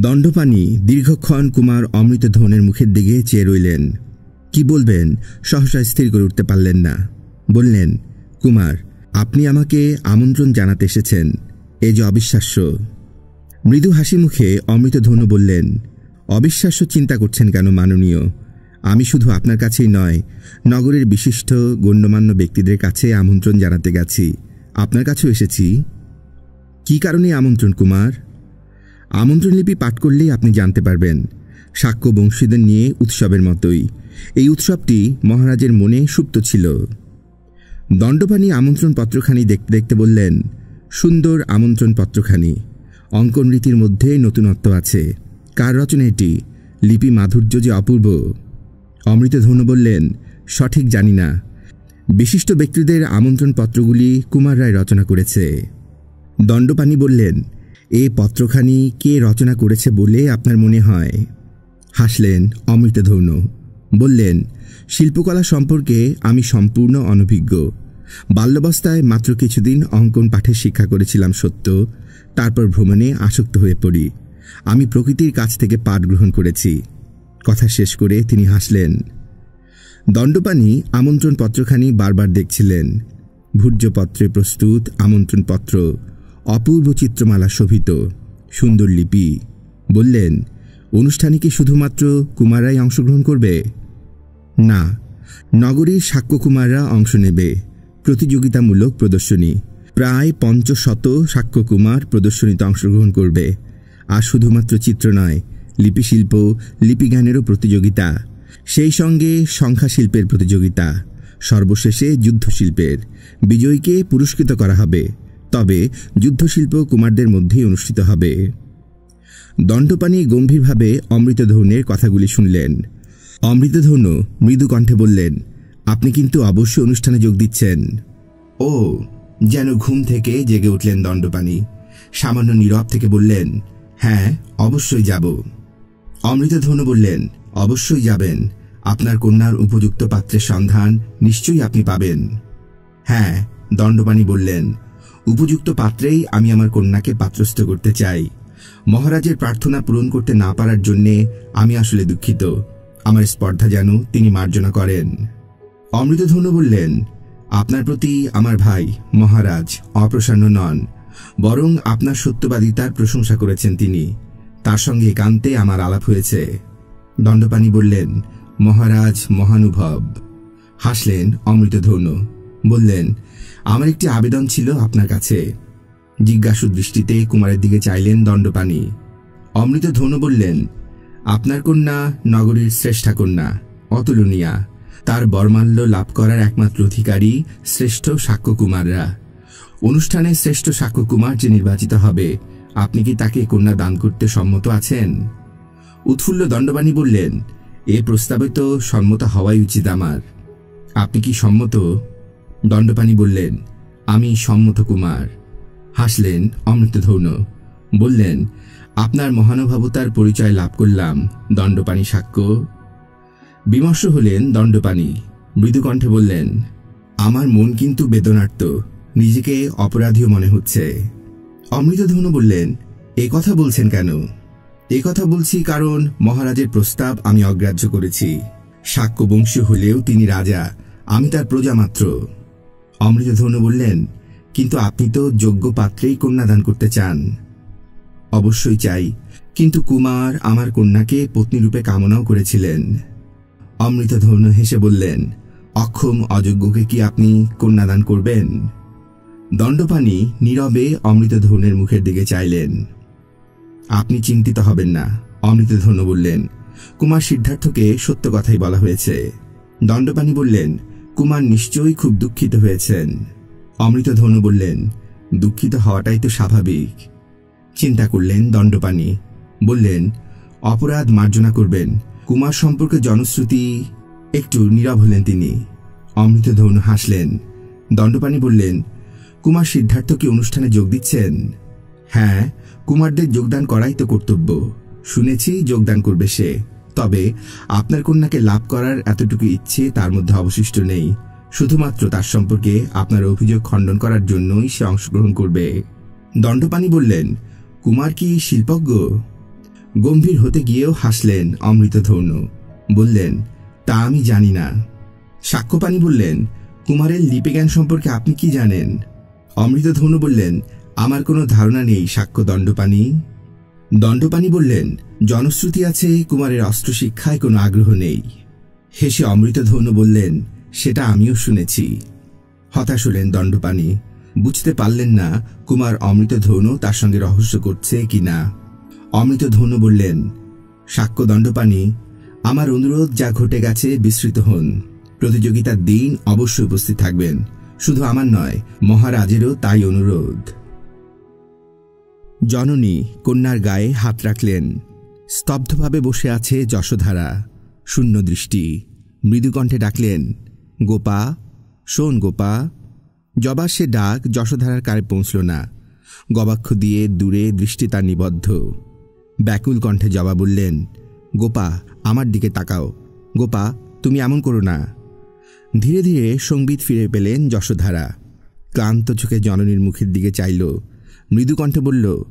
দণ্ডপাণি দীর্ঘক্ষণ কুমার অমৃতধ্বনের মুখের দিকে চেয়ে রইলেন। কি বলবেন সহসা স্থির করে উঠতে পারলেন না। বললেন, কুমার, আপনি আমাকে আমন্ত্রণ জানাতে এসেছেন, এ যে অবিশ্বাস্য। মৃদু হাসি মুখে অমৃতধ্বন বললেন, অবিশ্বাস্য চিন্তা করছেন কেন মাননীয়? আমি শুধু আপনার কাছেই নয়, নগরের বিশিষ্ট গণ্যমান্য ব্যক্তিদের কাছে আমন্ত্রণ জানাতে গেছি। আপনার কাছেও এসেছি। কি কারণে আমন্ত্রণ কুমার? আমন্ত্রণ লিপি পাঠ করলেই আপনি জানতে পারবেন। শাক্য বংশীদের নিয়ে উৎসবের মতোই এই উৎসবটি মহারাজের মনে সুপ্ত ছিল। দণ্ডপাণি আমন্ত্রণ পত্রখানি দেখতে দেখতে বললেন, সুন্দর আমন্ত্রণ পত্রখানি। অঙ্কন রীতির মধ্যে নতুনত্ব আছে। কার রচনা এটি? লিপি মাধুর্য যে অপূর্ব। অমৃতধ্বন বললেন, সঠিক জানি না। বিশিষ্ট ব্যক্তিদের আমন্ত্রণ পত্রগুলি কুমার রায় রচনা করেছে। দণ্ডপাণি বললেন, এ পত্রখানি কে রচনা করেছে বলে আপনার মনে হয়? হাসলেন অমৃতধ্বন। বললেন, শিল্পকলা সম্পর্কে আমি সম্পূর্ণ অনভিজ্ঞ। বাল্যাবস্থায় মাত্র কিছুদিন অঙ্কন পাঠের শিক্ষা করেছিলাম সত্য, তারপর ভ্রমণে আসক্ত হয়ে পড়ি। আমি প্রকৃতির কাছ থেকে পাঠ গ্রহণ করেছি। কথা শেষ করে তিনি হাসলেন। দণ্ডপাণি আমন্ত্রণ পত্রখানি বারবার দেখছিলেন। ভূর্জপত্রে প্রস্তুত আমন্ত্রণ পত্র, অপূর্ব চিত্রমালা শোভিত, সুন্দর লিপি। বললেন, অনুষ্ঠানে কি শুধুমাত্র কুমাররাই অংশগ্রহণ করবে? না, নগরীর শাক্যকুমাররা অংশ নেবে। প্রতিযোগিতামূলক প্রদর্শনী। প্রায় ৫০০ শাক্যকুমার প্রদর্শনীতে অংশগ্রহণ করবে। আর শুধুমাত্র চিত্র নয়, লিপিশিল্প, লিপিজ্ঞানেরও প্রতিযোগিতা, সেই সঙ্গে সংখ্যাশিল্পের প্রতিযোগিতা, সর্বশেষে যুদ্ধশিল্পের। বিজয়ীকে পুরস্কৃত করা হবে। তবে যুদ্ধশিল্প কুমারদের মধ্যেই অনুষ্ঠিত হবে। দণ্ডপাণি গম্ভীরভাবে অমৃতধ্বনের কথাগুলি শুনলেন। অমৃতধ্বন মৃদু কণ্ঠে বললেন, আপনি কিন্তু অবশ্যই অনুষ্ঠানে যোগ দিচ্ছেন। ও, যেন ঘুম থেকে জেগে উঠলেন দণ্ডপাণি। সামান্য নীরব থেকে বললেন, হ্যাঁ, অবশ্যই যাব। অমৃতধ্বন বললেন, অবশ্যই যাবেন। আপনার কন্যার উপযুক্ত পাত্রের সন্ধান নিশ্চয়ই আপনি পাবেন। হ্যাঁ, দণ্ডপাণি বললেন, উপযুক্ত পাত্রেই আমি আমার কন্যাকে পাত্রস্থ করতে চাই। মহারাজের প্রার্থনা পূরণ করতে না পারার জন্যে আমি আসলে দুঃখিত। আমার স্পর্ধা যেন তিনি মার্জনা করেন। অমৃতধ্বন বললেন, আপনার প্রতি আমার ভাই মহারাজ অপ্রসন্ন নন, বরং আপনার সত্যবাদিতার প্রশংসা করেছেন তিনি। তার সঙ্গে একান্তে আমার আলাপ হয়েছে। দণ্ডপাণি বললেন, মহারাজ মহানুভব। হাসলেন অমৃতধ্বন। বললেন, আমার একটি আবেদন ছিল আপনার কাছে। জিজ্ঞাসু দৃষ্টিতে কুমারের দিকে চাইলেন দণ্ডপাণি। অমৃতধ্বন বললেন, আপনার কন্যা নগরীর শ্রেষ্ঠা কন্যা, অতুলনীয়া। তার বরমাল্য লাভ করার একমাত্র অধিকারী শ্রেষ্ঠ শাক্যকুমাররা। অনুষ্ঠানে শ্রেষ্ঠ শাক্যকুমার যে নির্বাচিত হবে, আপনি কি তাকে কন্যা দান করতে সম্মত আছেন? উৎফুল্ল দণ্ডপাণি বললেন, এ প্রস্তাবে তো সম্মত হওয়াই উচিত আমার। আপনি কি সম্মত? দণ্ডপাণি বললেন, আমি সম্মত কুমার। হাসলেন অমৃতধ্বন। বললেন, আপনার মহানুভবতার পরিচয় লাভ করলাম দণ্ডপাণি শাক্য। বিমর্ষ হলেন দণ্ডপাণি। মৃদুকণ্ঠে বললেন, আমার মন কিন্তু বেদনার্ত, নিজেকে অপরাধীও মনে হচ্ছে। অমৃতধ্বন বললেন, এ কথা বলছেন কেন? এ কথা বলছি কারণ মহারাজের প্রস্তাব আমি অগ্রাহ্য করেছি। শাক্য বংশী হলেও তিনি রাজা, আমি তার প্রজা মাত্র। অমৃতধ্বন বললেন, কিন্তু আপনি তো যোগ্য পাত্রেই কন্যাদান করতে চান। অবশ্যই চাই, কিন্তু কুমার আমার কন্যাকে পত্নীরূপে কামনাও করেছিলেন। অমৃতধ্বন হেসে বললেন, অক্ষম অযোগ্যকে কি আপনি কন্যাদান করবেন? দণ্ডপাণি নীরবে অমৃতধ্বনের মুখের দিকে চাইলেন। আপনি চিন্তিত হবেন না, অমৃতধ্বন বললেন, কুমার সিদ্ধার্থকে সত্য কথাই বলা হয়েছে। দণ্ডপাণি বললেন, কুমার নিশ্চয়ই খুব দুঃখিত হয়েছেন। অমৃতধ্বন বললেন, দুঃখিত হওয়াটাই তো স্বাভাবিক। চিন্তা করলেন দণ্ডপাণি। বললেন, অপরাধ মার্জনা করবেন। কুমার সম্পর্কে জনশ্রুতি। একটু নীরব হলেন তিনি। অমৃতধ্বন হাসলেন। দণ্ডপাণি বললেন, কুমার সিদ্ধার্থ কি অনুষ্ঠানে যোগ দিচ্ছেন? হ্যাঁ, কুমারদের যোগদান করাই তো কর্তব্য। শুনেছি যোগদান করবে সে। তবে আপনার কন্যাকে লাভ করার এতটুকু ইচ্ছে তার মধ্যে অবশিষ্ট নেই। শুধুমাত্র তার সম্পর্কে আপনার অভিযোগ খণ্ডন করার জন্যই সে অংশগ্রহণ করবে। দণ্ডপাণি বললেন, কুমার কি শিল্পজ্ঞ? গম্ভীর হতে গিয়েও হাসলেন অমৃতধৌন। বললেন, তা আমি জানি না। সাক্ষ্যপাণি বললেন, কুমারের লিপিজ্ঞান সম্পর্কে আপনি কি জানেন? অমৃতধৌন বললেন, আমার কোনো ধারণা নেই সাক্ষ্য দণ্ডপাণি। দণ্ডপাণি বললেন, জনশ্রুতি আছে কুমারের অস্ত্র শিক্ষায় কোনো আগ্রহ নেই। হেসে অমৃতধৌন বললেন, সেটা আমিও শুনেছি। হতাশ হলেন দণ্ডপাণি। বুঝতে পারলেন না কুমার অমৃতধৌন তার সঙ্গে রহস্য করছে কিনা। অমৃতধৌন বললেন, সাক্ষ্য দণ্ডপাণি, আমার অনুরোধ, যা ঘটে গেছে বিস্মৃত হন। প্রতিযোগিতার দিন অবশ্যই উপস্থিত থাকবেন। শুধু আমার নয়, মহারাজেরও তাই অনুরোধ। জননী কন্যার গায়ে হাত রাখলেন। স্তব্ধভাবে বসে আছে যশোধারা, শূন্য দৃষ্টি। মৃদুকণ্ঠে ডাকলেন, গোপা, শোন গোপা। জবার সে ডাক যশোধারার কানে পৌঁছল না। গবাক্ষ দিয়ে দূরে দৃষ্টি তার নিবদ্ধ। ব্যাকুল কণ্ঠে জবা বললেন, গোপা, আমার দিকে তাকাও। গোপা, তুমি এমন করো না। ধীরে ধীরে সংবিত ফিরে পেলেন যশোধারা। ক্লান্ত চোখে জননীর মুখের দিকে চাইল। মৃদুকণ্ঠে বলল,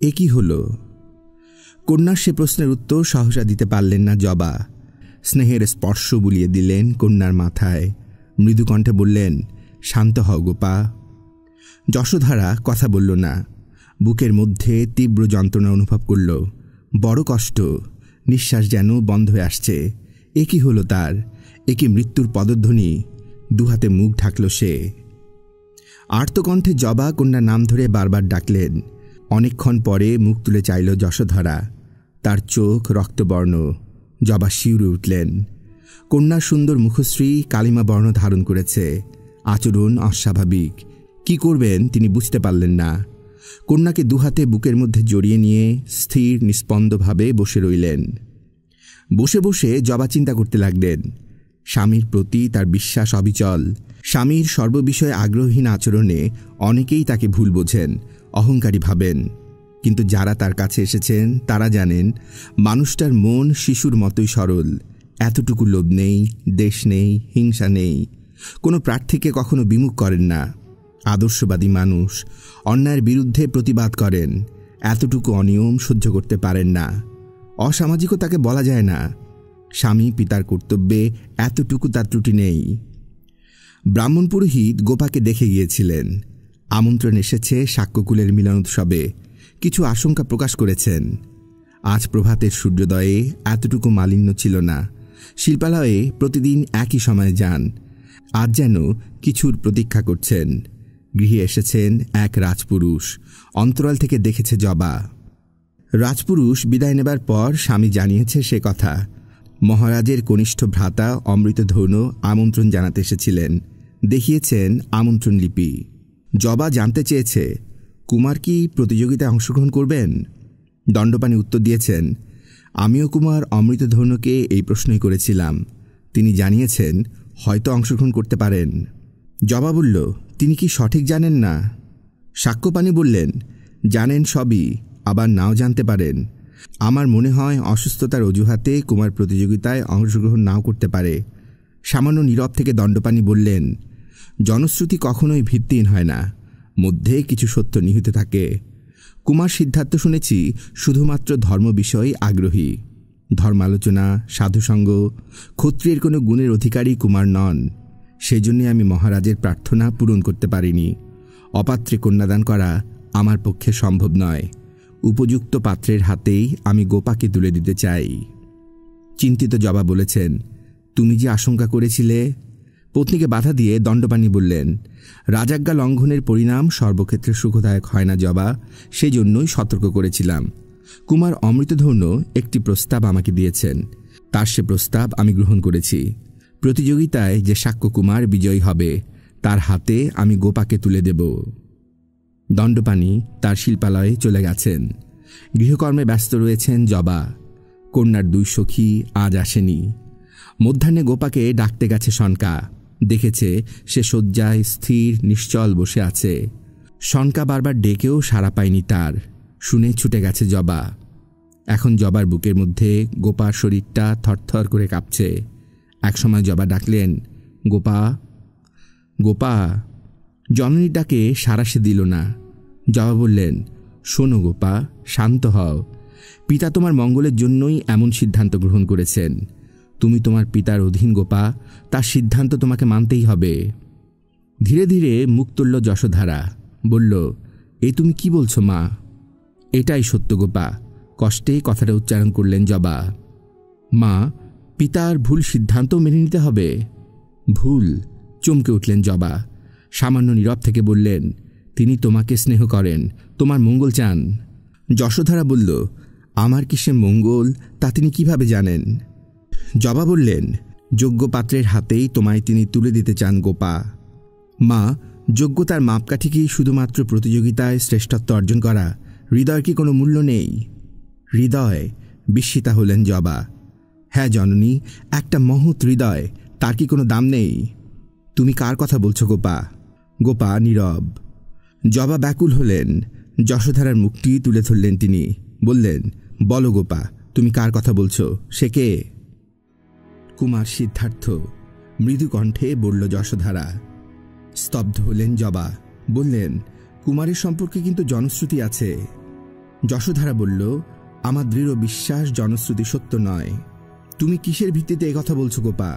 এ কি হল? কন্যার সে প্রশ্নের উত্তর সহসা দিতে পারলেন না জবা। স্নেহের স্পর্শ বুলিয়ে দিলেন কন্যার মাথায়। মৃদুকণ্ঠে বললেন, শান্ত হও গোপা। যশোধারা কথা বলল না। বুকের মধ্যে তীব্র যন্ত্রণা অনুভব করল। বড় কষ্ট। নিঃশ্বাস যেন বন্ধ হয়ে আসছে। এ কি হলো তার? এ কি মৃত্যুর পদধ্বনি? দুহাতে মুখ ঢাকল সে। আর্তকণ্ঠে জবা কন্যার নাম ধরে বারবার ডাকলেন। অনেকক্ষণ পরে মুখ তুলে চাইল যশোধরা। তার চোখ রক্তবর্ণ। জবা শিউরে উঠলেন। কন্যার সুন্দর মুখশ্রী কালিমা বর্ণ ধারণ করেছে। আচরণ অস্বাভাবিক। কি করবেন তিনি বুঝতে পারলেন না। কন্যাকে দুহাতে বুকের মধ্যে জড়িয়ে নিয়ে স্থির নিস্পন্দভাবে বসে রইলেন। বসে বসে জবা চিন্তা করতে লাগলেন। স্বামীর প্রতি তার বিশ্বাস অবিচল। স্বামীর সর্ববিষয়ে আগ্রহীন আচরণে অনেকেই তাকে ভুল বোঝেন, অহংকারী ভাবেন। কিন্তু যারা তার কাছে এসেছেন তারা জানেন মানুষটার মন শিশুর মতোই সরল। এতটুকু লোভ নেই, দেশ নেই, হিংসা নেই। কোনো প্রার্থীকে কখনো বিমুখ করেন না। আদর্শবাদী মানুষ, অন্যায়ের বিরুদ্ধে প্রতিবাদ করেন। এতটুকু অনিয়ম সহ্য করতে পারেন না। অসামাজিকও তাকে বলা যায় না। স্বামী পিতার কর্তব্যে এতটুকু তার ত্রুটি নেই। ব্রাহ্মণ পুরোহিত গোপাকে দেখে গিয়েছিলেন। আমন্ত্রণ এসেছে সাক্ষ্যকুলের মিলন উৎসবে। কিছু আশঙ্কা প্রকাশ করেছেন। আজ প্রভাতের সূর্যোদয়ে এতটুকু মালিন্য ছিল না। শিল্পালয়ে প্রতিদিন একই সময়ে যান। আজ যেন কিছুর প্রতীক্ষা করছেন। গৃহে এসেছেন এক রাজপুরুষ। অন্তরাল থেকে দেখেছে জবা। রাজপুরুষ বিদায় নেবার পর স্বামী জানিয়েছে সে কথা। মহারাজের কনিষ্ঠ ভ্রাতা অমৃতধৌন আমন্ত্রণ জানাতে এসেছিলেন। দেখিয়েছেন আমন্ত্রণ লিপি। জবা জানতে চেয়েছে, কুমার কি প্রতিযোগিতায় অংশগ্রহণ করবেন? দণ্ডপাণি উত্তর দিয়েছেন, আমিও কুমার অমৃতধৌনকে এই প্রশ্নই করেছিলাম। তিনি জানিয়েছেন হয়তো অংশগ্রহণ করতে পারেন। জবা বলল, তিনি কি সঠিক জানেন না? সাক্ষ্যপাণি বললেন, জানেন সবই, আবার নাও জানতে পারেন। আমার মনে হয় অসুস্থতার অজুহাতে কুমার প্রতিযোগিতায় অংশগ্রহণ নাও করতে পারে। সামান্য নীরব থেকে দণ্ডপাণি বললেন, জনশ্রুতি কখনোই ভিত্তিহীন হয় না। মধ্যে কিছু সত্য নিহিত থাকে। কুমার সিদ্ধার্থ শুনেছি শুধুমাত্র ধর্ম বিষয়ে আগ্রহী। ধর্মালোচনা, সাধুসঙ্গ, ক্ষত্রিয়ের কোনো গুণের অধিকারী কুমার নন। সেজন্যে আমি মহারাজের প্রার্থনা পূরণ করতে পারিনি। অপাত্রে কন্যাদান করা আমার পক্ষে সম্ভব নয়। উপযুক্ত পাত্রের হাতেই আমি গোপাকে তুলে দিতে চাই। চিন্তিত জবা বলেছেন, তুমি যে আশঙ্কা করেছিলে। পত্নীকে বাধা দিয়ে দণ্ডপাণি বললেন, রাজাজ্ঞা লঙ্ঘনের পরিণাম সর্বক্ষেত্রে সুখদায়ক হয় না জবা, সেই জন্যই সতর্ক করেছিলাম। কুমার অমৃতধৌন একটি প্রস্তাব আমাকে দিয়েছেন। তার সে প্রস্তাব আমি গ্রহণ করেছি। প্রতিযোগিতায় যে সাক্ষ্যকুমার বিজয়ী হবে তার হাতে আমি গোপাকে তুলে দেব। দণ্ডপাণি তার শিল্পালয়ে চলে গেছেন। গৃহকর্মে ব্যস্ত রয়েছেন জবা। কন্যার দুই সখী আজ আসেনি। মধ্যাহ্নে গোপাকে ডাকতে গেছে সনকা। দেখেছে সে শয্যায় স্থির নিশ্চল বসে আছে। সনকা বারবার ডেকেও সাড়া পায়নি তার। শুনে ছুটে গেছে জবা। এখন জবার বুকের মধ্যে গোপার শরীরটা থরথর করে কাঁপছে। একসময় জবা ডাকলেন, গোপা, গোপা। জননীর ডাকে সাড়া সে দিল না। জবা বললেন, শোনো গোপা, শান্ত হও। পিতা তোমার মঙ্গলের জন্যই এমন সিদ্ধান্ত গ্রহণ করেছেন। তুমি তোমার পিতার অধীন গোপা, তার সিদ্ধান্ত তোমাকে মানতেই হবে। ধীরে ধীরে মুখ তুলল যশোধারা, বলল, এ তুমি কি বলছো মা? এটাই সত্য গোপা, কষ্টে কথাটা উচ্চারণ করলেন জবা। মা, পিতার ভুল সিদ্ধান্ত মেনে নিতে হবে। ভুল? চমকে উঠলেন জবা। সামান্য নীরব থেকে বললেন, তিনি তোমাকে স্নেহ করেন, তোমার মঙ্গল চান। যশোধারা বলল, আমার কিসে মঙ্গল তা তিনি কিভাবে জানেন? জবা বললেন, যোগ্য পাত্রের হাতেই তোমায় তিনি তুলে দিতে চান গোপা। মা, যোগ্যতার মাপকাঠি কি শুধুমাত্র প্রতিযোগিতায় শ্রেষ্ঠত্ব অর্জন করা? হৃদয়ের কি কোনো মূল্য নেই? হৃদয়? বিস্মিতা হলেন জবা। হ্যাঁ জননী, একটা মহৎ হৃদয়, তার কি কোনো দাম নেই? তুমি কার কথা বলছো গোপা? গোপা নীরব। জবা ব্যাকুল হলেন। যশোধারার মুখটি তুলে ধরলেন তিনি, বললেন, বলো গোপা, তুমি কার কথা বলছো? সে কে? কুমার সিদ্ধার্থ, মৃদু কণ্ঠে বলল যশোধারা। স্তব্ধ হলেন জবা, বললেন, কুমারের সম্পর্কে কিন্তু জনশ্রুতি আছে। যশোধারা বলল, আমার দৃঢ় বিশ্বাস জনশ্রুতি সত্য নয়। তুমি কিসের ভিত্তিতে একথা বলছো গোপা?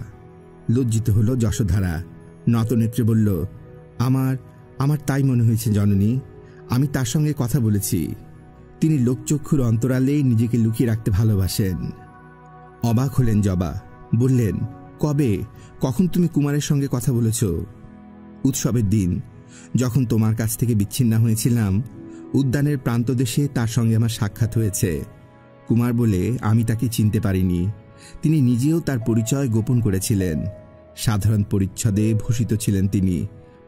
লজ্জিত হল যশোধারা, নতনেত্রে বলল, আমার তাই মনে হয়েছে জননী। আমি তার সঙ্গে কথা বলেছি। তিনি লোকচক্ষুর অন্তরালে নিজেকে লুকিয়ে রাখতে ভালোবাসেন। অবাক হলেন জবা, বললেন, কবে, কখন তুমি কুমারের সঙ্গে কথা বলেছ? উৎসবের দিন, যখন তোমার কাছ থেকে বিচ্ছিন্ন হয়েছিলাম। উদ্যানের প্রান্তদেশে তার সঙ্গে আমার সাক্ষাৎ হয়েছে। কুমার বলে আমি তাকে চিনতে পারিনি। তিনি নিজেও তার পরিচয় গোপন করেছিলেন। সাধারণ পরিচ্ছদে ভূষিত ছিলেন তিনি,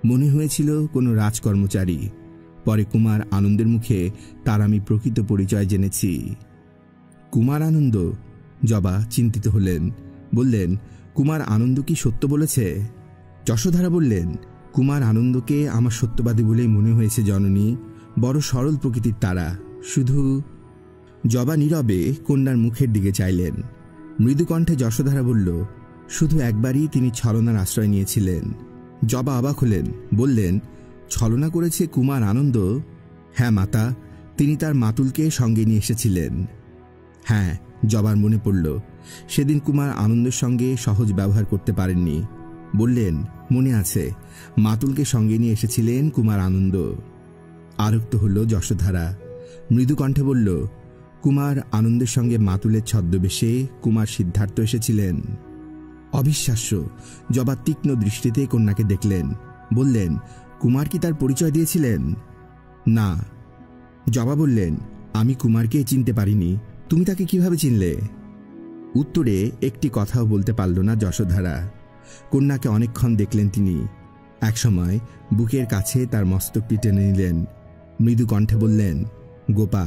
মনে হয়েছিল কোনো রাজকর্মচারী। পরে কুমার আনন্দের মুখে তার আমি প্রকৃত পরিচয় জেনেছি। কুমার আনন্দ? জবা চিন্তিত হলেন, বললেন, কুমার আনন্দ কি সত্য বলেছে? যশোধারা বললেন, কুমার আনন্দকে আমার সত্যবাদী বলেই মনে হয়েছে জননী। বড় সরল প্রকৃতির তারা। শুধু। জবা নীরবে কন্যার মুখের দিকে চাইলেন। মৃদু কণ্ঠে যশোধারা বলল, শুধু একবারই তিনি ছলনার আশ্রয় নিয়েছিলেন। জবা অবাক হলেন, বললেন, ছলনা করেছে কুমার আনন্দ? হ্যাঁ মাতা, তিনি তার মাতুলকে সঙ্গে নিয়ে এসেছিলেন। হ্যাঁ, জবার মনে পড়ল, সেদিন কুমার আনন্দের সঙ্গে সহজ ব্যবহার করতে পারেননি। বললেন, মনে আছে, মাতুলকে সঙ্গে নিয়ে এসেছিলেন কুমার আনন্দ। আরক্ত হল যশোধারা, মৃদু কণ্ঠে বলল, কুমার আনন্দের সঙ্গে মাতুলের ছদ্মবেশে কুমার সিদ্ধার্থ এসেছিলেন। অবিশ্বাস্য। জবা তীক্ষ্ণ দৃষ্টিতে কন্যাকে দেখলেন, বললেন, কুমার কি তার পরিচয় দিয়েছিলেন? না। জবা বললেন, আমি কুমারকে চিনতে পারিনি। তুমি তাকে কিভাবে চিনলে? উত্তরে একটি কথাও বলতে পারল না যশোধারা। কন্যাকে অনেকক্ষণ দেখলেন তিনি। একসময় বুকের কাছে তার মস্তকটি টেনে নিলেন। মৃদু কণ্ঠে বললেন, গোপা,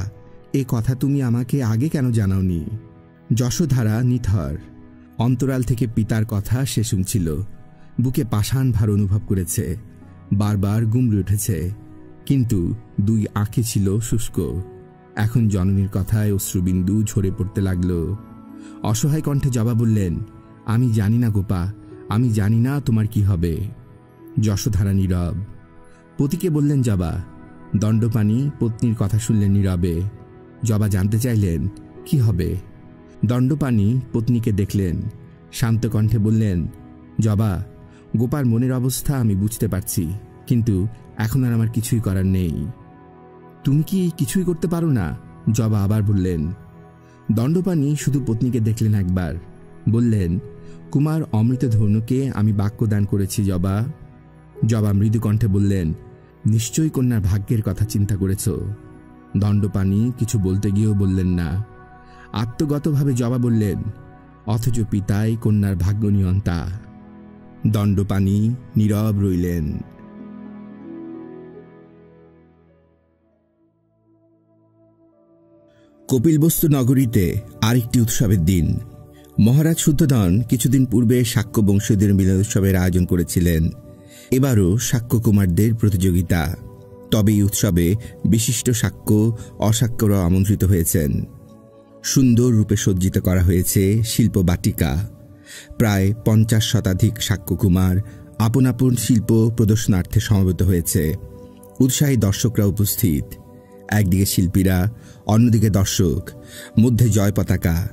এ কথা তুমি আমাকে আগে কেন জানাওনি? যশোধারা নিথর। অন্তরাল থেকে পিতার কথা সে শুনছিল। বুকে পাষাণ ভার অনুভব করেছে। বারবার গুমড়ে উঠেছে, কিন্তু দুই আঁখি ছিল শুষ্ক। এখন জননীর কথায় অশ্রুবিন্দু ঝরে পড়তে লাগল। অসহায় কণ্ঠে জবা বললেন, আমি জানি না গোপা, আমি জানি না তোমার কি হবে। যশোধারা নীরব। পতিকে বললেন জবা। দণ্ডপাণি পত্নীর কথা শুনলেন নীরবে। জবা জানতে চাইলেন, কি হবে? দণ্ডপাণি পত্নীকে দেখলেন, শান্ত কণ্ঠে বললেন, জবা, গোপার মনের অবস্থা আমি বুঝতে পারছি, কিন্তু এখন আর আমার কিছুই করার নেই। তুমি কি কিছুই করতে পারো না? জবা আবার বললেন। দণ্ডপাণি শুধু পত্নীকে দেখলেন একবার, বললেন, কুমার অমৃতধনুকে আমি বাক্যদান করেছি জবা। জবা মৃদু কণ্ঠে বললেন, নিশ্চয়ই কন্যার ভাগ্যের কথা চিন্তা করেছ। দণ্ডপাণি কিছু বলতে গিয়েও বললেন না। আত্মগতভাবে জবা বললেন, অথচ পিতাই কন্যার ভাগ্য নিয়ন্তা। দণ্ডপাণি নীরব রইলেন। কপিলবস্তু নগরীতে আরেকটি উৎসবের দিন। মহারাজ শুদ্ধোধন কিছুদিন পূর্বে শাক্য বংশীয়দের মিলন উৎসবের আয়োজন করেছিলেন। এবারও শাক্য কুমারদের প্রতিযোগিতা। তবে এই উৎসবে বিশিষ্ট শাক্য অশাক্যরাও আমন্ত্রিত হয়েছেন। সুন্দর রূপে সজ্জিত করা হয়েছে শিল্প বাটিকা। প্রায় 50 শতাধিক শাক্যকুমার আপন আপন শিল্প প্রদর্শনার্থে সমবেত হয়েছে। উৎসাহী দর্শকরা উপস্থিত। একদিকে শিল্পীরা, অন্যদিকে দর্শক, মধ্যে জয় পতাকা।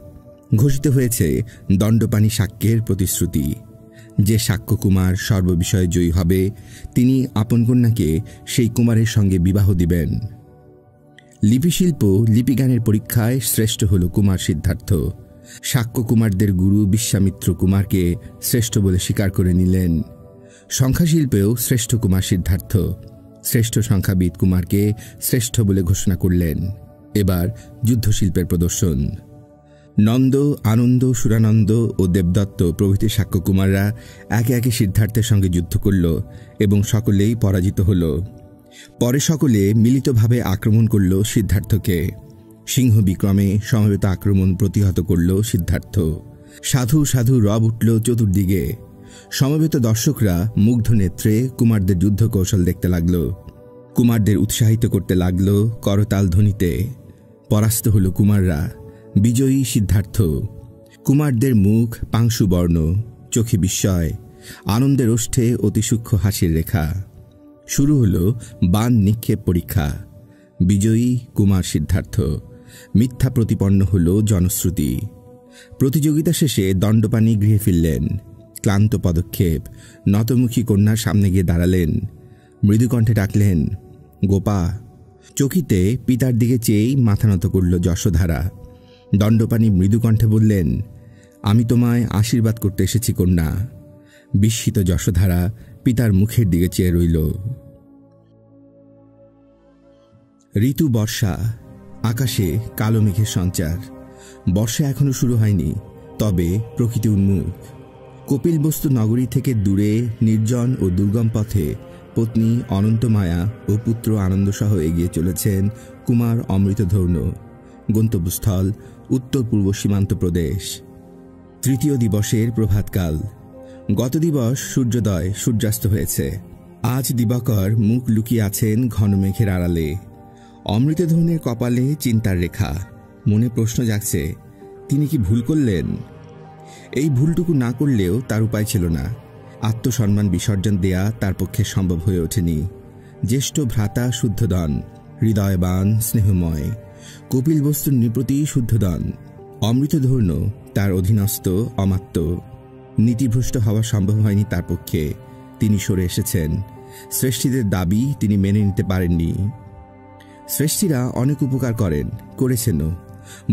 ঘোষিত হয়েছে দণ্ডপাণি সাক্ষ্যের প্রতিশ্রুতি। যে সাক্ষ্য কুমার সর্ববিষয়ে জয়ী হবে, তিনি আপন কন্যাকে সেই কুমারের সঙ্গে বিবাহ দিবেন। লিপিশিল্প, লিপিগানের পরীক্ষায় শ্রেষ্ঠ হল কুমার সিদ্ধার্থ। সাক্ষ্য কুমারদের গুরু বিশ্বামিত্র কুমারকে শ্রেষ্ঠ বলে স্বীকার করে নিলেন। সংখ্যাশিল্পেও শ্রেষ্ঠ কুমার সিদ্ধার্থ। শ্রেষ্ঠ সংখ্যাবিদ কুমারকে শ্রেষ্ঠ বলে ঘোষণা করলেন। এবার যুদ্ধশিল্পের প্রদর্শন। নন্দ, আনন্দ, সুরানন্দ ও দেবদত্ত প্রভৃতি সাক্ষ্য কুমাররা একে একে সিদ্ধার্থের সঙ্গে যুদ্ধ করল এবং সকলেই পরাজিত হল। পরে সকলে মিলিতভাবে আক্রমণ করল সিদ্ধার্থকে। সিংহ বিক্রমে সমবেত আক্রমণ প্রতিহত করল সিদ্ধার্থ। সাধু সাধু রব উঠল চতুর্দিকে। সমবেত দর্শকরা মুগ্ধ নেত্রে কুমারদের যুদ্ধ কৌশল দেখতে লাগল। কুমারদের উৎসাহিত করতে লাগল করতাল ধ্বনিতে। পরাস্ত হল কুমাররা, বিজয়ী সিদ্ধার্থ। কুমারদের মুখ পাংশুবর্ণ, চোখে বিস্ময়, আনন্দের ওষ্ঠে অতি সূক্ষ্ম হাসির রেখা। শুরু হল বাণ নিক্ষেপ পরীক্ষা। বিজয়ী কুমার সিদ্ধার্থ। মিথ্যা প্রতিপন্ন হল জনশ্রুতি। প্রতিযোগিতা শেষে দণ্ডপাণি গৃহে ফিরলেন। ক্লান্ত পদক্ষেপ, নতমুখী কন্যার সামনে গিয়ে দাঁড়ালেন। মৃদুকণ্ঠে ডাকলেন, গোপা। চকিতে পিতার দিকে চেয়েই মাথা নত করল যশোধারা। দণ্ডপাণি মৃদুকণ্ঠে বললেন, আমি তোমায় আশীর্বাদ করতে এসেছি কন্যা। বিস্মিত যশোধারা পিতার মুখের দিকে চেয়ে রইল। ঋতু বর্ষা। আকাশে কালো মেঘের সঞ্চার। বর্ষা এখনো শুরু হয়নি, তবে প্রকৃতি উন্মুখ। কপিলবস্তু নগরী থেকে দূরে নির্জন ও দুর্গম পথে পত্নী অনন্তমায়া ও পুত্র আনন্দসহ এগিয়ে চলেছেন কুমার অমৃতধৌর্ণ। গন্তব্যস্থল উত্তর পূর্ব সীমান্ত প্রদেশ। তৃতীয় দিবসের প্রভাতকাল। গত দিবস সূর্যোদয় সূর্যাস্ত হয়েছে। আজ দিবাকর মুখ লুকিয়ে আছেন ঘন মেঘের আড়ালে। অমৃতধৌর্ণের কপালে চিন্তার রেখা। মনে প্রশ্ন জাগছে, তিনি কি ভুল করলেন? এই ভুলটুকু না করলেও তার উপায় ছিল না। আত্মসম্মান বিসর্জন দেয়া তার পক্ষে সম্ভব হয়ে ওঠেনি। জ্যেষ্ঠ ভ্রাতা শুদ্ধোদন, হৃদয়বান স্নেহময়। কপিলবস্তুর নৃপতি শুদ্ধোদন। অমৃতধৌর্ণ তার অধীনস্থ অমাত্য। নীতিভ্রষ্ট হওয়া সম্ভব হয়নি তার পক্ষে। তিনি সরে এসেছেন। শ্রেষ্ঠীদের দাবি তিনি মেনে নিতে পারেননি। শ্রেষ্ঠীরা অনেক উপকার করেছেনও।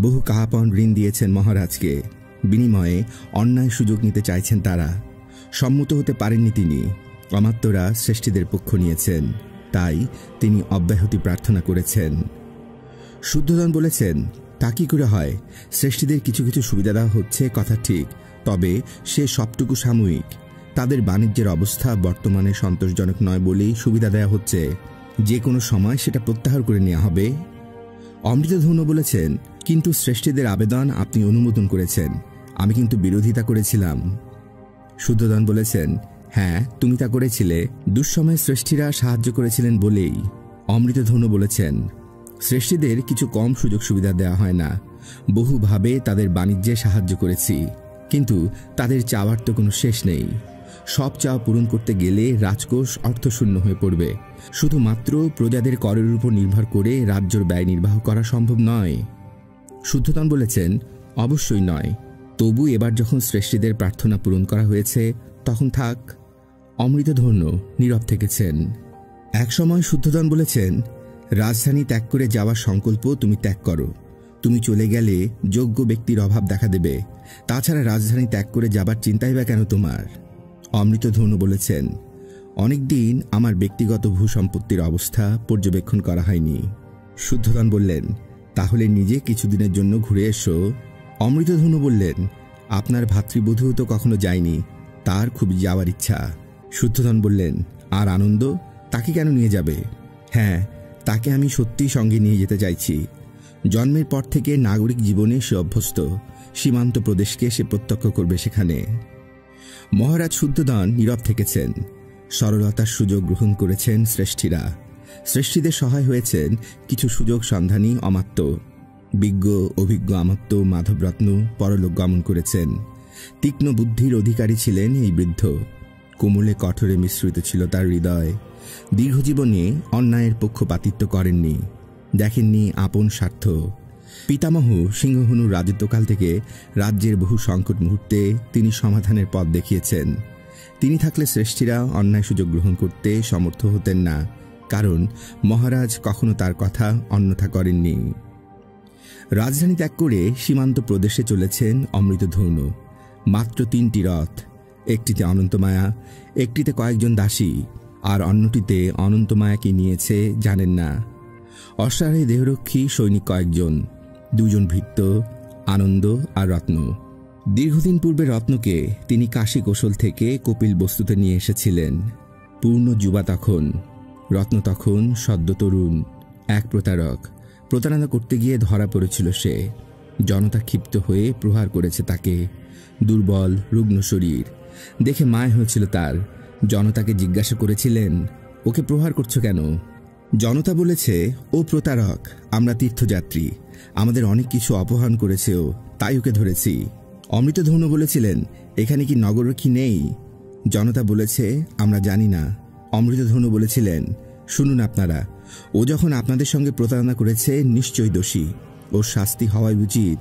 বহু কাহাপন ঋণ দিয়েছেন মহারাজকে। বিনিময়ে অন্যায় সুযোগ নিতে চাইছেন তারা। সম্মত হতে পারেননি তিনি। অমাত্যরা শ্রেষ্ঠীদের পক্ষ নিয়েছেন, তাই তিনি অব্যাহতি প্রার্থনা করেছেন। শুদ্ধোদন বলেছেন, তা কি করে হয়? শ্রেষ্ঠীদের কিছু কিছু সুবিধা দেওয়া হচ্ছে কথা ঠিক, তবে সে সবটুকু সাময়িক। তাদের বাণিজ্যের অবস্থা বর্তমানে সন্তোষজনক নয় বলেই সুবিধা দেওয়া হচ্ছে। যে কোনো সময় সেটা প্রত্যাহার করে নেওয়া হবে। অমৃতধৌর্ণ বলেছেন, কিন্তু শ্রেষ্ঠীদের আবেদন আপনি অনুমোদন করেছেন, আমি কিন্তু বিরোধিতা করেছিলাম। শুদ্ধোদন বলেছেন, হ্যাঁ তুমি তা করেছিলে। দুঃসময়ে শ্রেষ্ঠীরা সাহায্য করেছিলেন বলেই। অমৃতধৌর্ণ বলেছেন, শ্রেষ্ঠীদের কিছু কম সুযোগ সুবিধা দেওয়া হয় না। বহুভাবে তাদের বাণিজ্যে সাহায্য করেছি, কিন্তু তাদের চাওয়ার তো কোনো শেষ নেই। সব চাওয়া পূরণ করতে গেলে রাজকোষ অর্থশূন্য হয়ে পড়বে। শুধুমাত্র প্রজাদের করের উপর নির্ভর করে রাজ্যর ব্যয় নির্বাহ করা সম্ভব নয়। শুদ্ধোদন বলেছেন, অবশ্যই নয়, তবু এবার যখন শ্রেষ্ঠীদের প্রার্থনা পূরণ করা হয়েছে তখন থাক। অমৃতধৌর্ণ নীরব থেকেছেন। একসময় শুদ্ধোদন বলেছেন, রাজধানী ত্যাগ করে যাওয়ার সংকল্প তুমি ত্যাগ করো। তুমি চলে গেলে যোগ্য ব্যক্তির অভাব দেখা দেবে। তাছাড়া রাজধানী ত্যাগ করে যাবার চিন্তাই বা কেন তোমার? অমৃতধৌর্ণ বলেছেন, অনেকদিন আমার ব্যক্তিগত ভূসম্পত্তির অবস্থা পর্যবেক্ষণ করা হয়নি। শুদ্ধোদন বললেন, তাহলে নিজে কিছুদিনের জন্য ঘুরে এসো। অমৃতধৌর্ণ বললেন, আপনার ভাতৃবধূ তো কখনো যায়নি, তার খুব যাওয়ার ইচ্ছা। শুদ্ধোদন বললেন, আর আনন্দ, তাকে কেন নিয়ে যাবে? হ্যাঁ, তাকে আমি সত্যিই সঙ্গে নিয়ে যেতে চাইছি। জন্মের পর থেকে নাগরিক জীবনে সে অভ্যস্ত। সীমান্ত প্রদেশকে সে প্রত্যক্ষ করবে সেখানে। মহারাজ শুদ্ধোদন নীরব থেকেছেন। সরলতার সুযোগ গ্রহণ করেছেন শ্রেষ্ঠীরা। শ্রেষ্ঠীদের সহায় হয়েছেন কিছু সুযোগ সন্ধানী অমাত্য। বিজ্ঞ অভিজ্ঞ আমাত্য মাধবরত্ন পরলোক গমন করেছেন। তীক্ষ্ণ বুদ্ধির অধিকারী ছিলেন এই বৃদ্ধ। কোমলে কঠোরে মিশ্রিত ছিল তার হৃদয়। দীর্ঘজীবনে অন্যায়ের পক্ষপাতিত্ব করেননি। দেখেননি আপন স্বার্থ। পিতামহ সিংহহনুর রাজত্বকাল থেকে রাজ্যের বহু সংকট মুহূর্তে তিনি সমাধানের পথ দেখিয়েছেন। তিনি থাকলে শ্রেষ্ঠীরা অন্যায় সুযোগ গ্রহণ করতে সমর্থ হতেন না, কারণ মহারাজ কখনো তার কথা অন্যথা করেননি। রাজধানী ত্যাগ করে সীমান্ত প্রদেশে চলেছেন অমৃতধনু। মাত্র 3টি রথ, একটিতে অনন্তমায়া, একটিতে কয়েকজন দাসী, আর অন্যটিতে অনন্তমায়াকে নিয়েছে জানেন না। অশ্বারোহী দেহরক্ষী সৈনিক কয়েকজন, 2 জন ভৃত্য, আনন্দ আর রত্ন। দীর্ঘদিন পূর্বে রত্নকে তিনি কাশী কৌশল থেকে কপিল বস্তুতে নিয়ে এসেছিলেন। পূর্ণ যুবা তখন, রত্ন তখন সদ্য তরুণ। এক প্রতারক, প্রতারণা করতে গিয়ে ধরা পড়েছিল সে। জনতা ক্ষিপ্ত হয়ে প্রহার করেছে তাকে। দুর্বল রুগ্ন শরীর দেখে মায় হয়েছিল তার। জনতাকে জিজ্ঞাসা করেছিলেন, ওকে প্রহার করছো কেন? জনতা বলেছে, ও প্রতারক, আমরা তীর্থযাত্রী, আমাদের অনেক কিছু অপহরণ করেছে ও, তাই ওকে ধরেছি। অমৃতধনু বলেছিলেন, এখানে কি নগররক্ষী নেই? জনতা বলেছে, আমরা জানি না। অমৃতধনু বলেছিলেন, শুনুন আপনারা, ও যখন আপনাদের সঙ্গে প্রতারণা করেছে নিশ্চয়ই দোষী, ওর শাস্তি হওয়াই উচিত।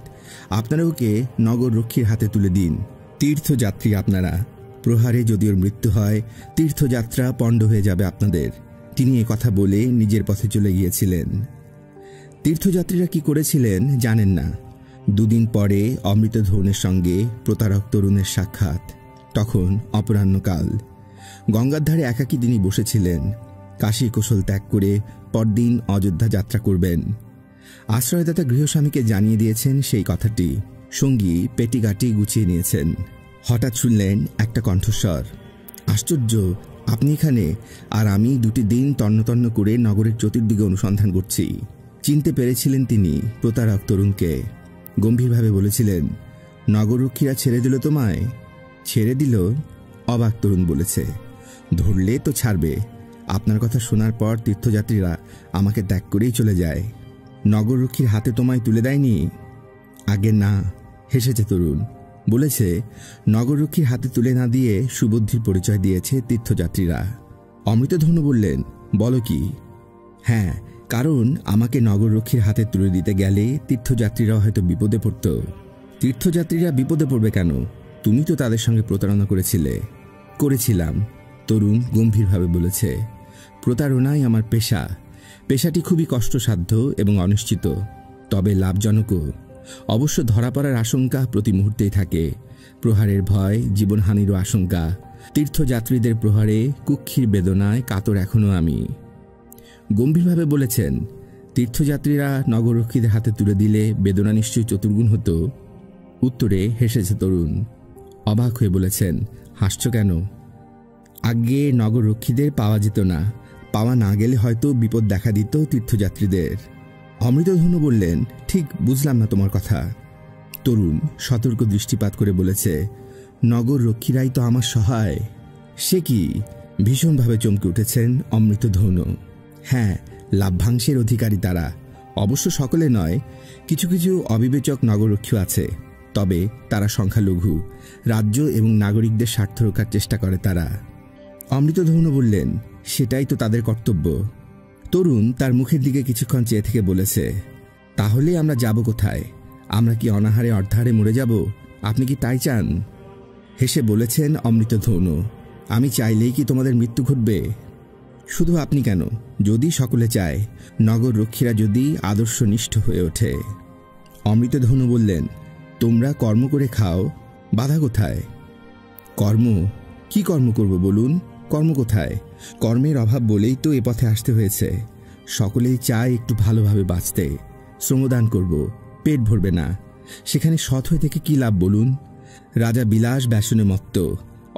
আপনারা ওকে নগররক্ষীর হাতে তুলে দিন। তীর্থযাত্রী আপনারা, প্রহারে যদি ওর মৃত্যু হয় তীর্থযাত্রা পণ্ড হয়ে যাবে আপনাদের। তিনি কথা বলে নিজের পথে চলে গিয়েছিলেন। তীর্থযাত্রীরা কি করেছিলেন জানেন না। 2 দিন পরে অমৃতধনের সঙ্গে প্রতারক তরুণের সাক্ষাৎ। তখন অপরাহ্নকাল। গঙ্গার ধারে একাকী তিনি বসেছিলেন। কাশী কৌশল ত্যাগ করে পরদিন অযোধ্যা যাত্রা করবেন। আশ্রয়দাতা গৃহস্বামীকে জানিয়ে দিয়েছেন সেই কথাটি। সঙ্গী পেটিগাটি গুছিয়ে নিয়েছেন। হঠাৎ শুনলেন একটা কণ্ঠস্বর, আশ্চর্য, আপনি এখানে, আর আমি 2টি দিন তন্ন করে নগরের চতুর্দিকে অনুসন্ধান করছি। চিনতে পেরেছিলেন তিনি প্রতারক তরুণকে। গম্ভীরভাবে বলেছিলেন, নগররক্ষীরা ছেড়ে দিল তোমায়? ছেড়ে দিল? অবাক তরুণ বলেছে, ধরলে তো ছাড়বে। আপনার কথা শোনার পর তীর্থযাত্রীরা আমাকে ত্যাগ করেই চলে যায়। নগররক্ষীর হাতে তোমায় তুলে দেয়নি? আগে না, হেসেছে তরুণ। বলেছে, নগররক্ষীর হাতে তুলে না দিয়ে সুবুদ্ধির পরিচয় দিয়েছে তীর্থযাত্রীরা। অমৃতধনু বললেন, বলো কি? হ্যাঁ, কারণ আমাকে নগররক্ষীর হাতে তুলে দিতে গেলে তীর্থযাত্রীরা হয়তো বিপদে পড়ত। তীর্থযাত্রীরা বিপদে পড়বে কেন? তুমি তো তাদের সঙ্গে প্রতারণা করেছিলে। করেছিলাম, তরুণ গম্ভীরভাবে বলেছে। প্রতারণাই আমার পেশা। পেশাটি খুবই কষ্টসাধ্য এবং অনিশ্চিত, তবে লাভজনকও। অবশ্য ধরা পড়ার আশঙ্কা প্রতি মুহূর্তেই থাকে। প্রহারের ভয়, জীবনহানিরও আশঙ্কা। তীর্থযাত্রীদের প্রহারে কুক্ষির বেদনায় কাতর এখনও আমি। গম্ভীরভাবে বলেছেন, তীর্থযাত্রীরা নগররক্ষীদের হাতে তুলে দিলে বেদনা নিশ্চয়ই চতুর্গুণ হতো। উত্তরে হেসেছে তরুণ। অবাক হয়ে বলেছেন, হাসছ কেন? আগে নগররক্ষীদের পাওয়া যেত না, পাওয়া না গেলে হয়তো বিপদ দেখা দিত তীর্থযাত্রীদের। অমৃতধনু বললেন, ঠিক বুঝলাম না তোমার কথা। তরুণ সতর্ক দৃষ্টিপাত করে বলেছে, নগররক্ষীরাই তো আমার সহায়। সে কি? ভীষণভাবে চমকে উঠেছেন অমৃতধনু। হ্যাঁ, লাভ্যাংশের অধিকারী তারা। অবশ্য সকলে নয়, কিছু কিছু অবিবেচক নগররক্ষী আছে, তবে তারা সংখ্যালঘু। রাজ্য এবং নাগরিকদের স্বার্থ রক্ষার চেষ্টা করে তারা। অমৃতধনু বললেন, সেটাই তো তাদের কর্তব্য। তরুণ তার মুখের দিকে কিছুক্ষণ চেয়ে থেকে বলেছে, তাহলে আমরা যাব কোথায়? আমরা কি অনাহারে অর্ধাহারে মরে যাব? আপনি কি তাই চান? হেসে বলেছেন অমৃতধনু, আমি চাইলেই কি তোমাদের মৃত্যু ঘটবে? শুধু আপনি কেন, যদি সকলে চায়, নগররক্ষীরা যদি আদর্শনিষ্ঠ হয়ে ওঠে। অমৃতধনু বললেন, তোমরা কর্ম করে খাও, বাধা কোথায়? কর্ম? কি কর্ম করব বলুন? কর্ম কোথায়? কর্মের অভাব বলেই তো এ পথে আসতে হয়েছে। সকলেই চায় একটু ভালোভাবে বাঁচতে। শ্রমদান করব, পেট ভরবে না। সেখানে সৎ হয়ে থেকে কি লাভ বলুন? রাজা বিলাস ব্যসনে মত্ত,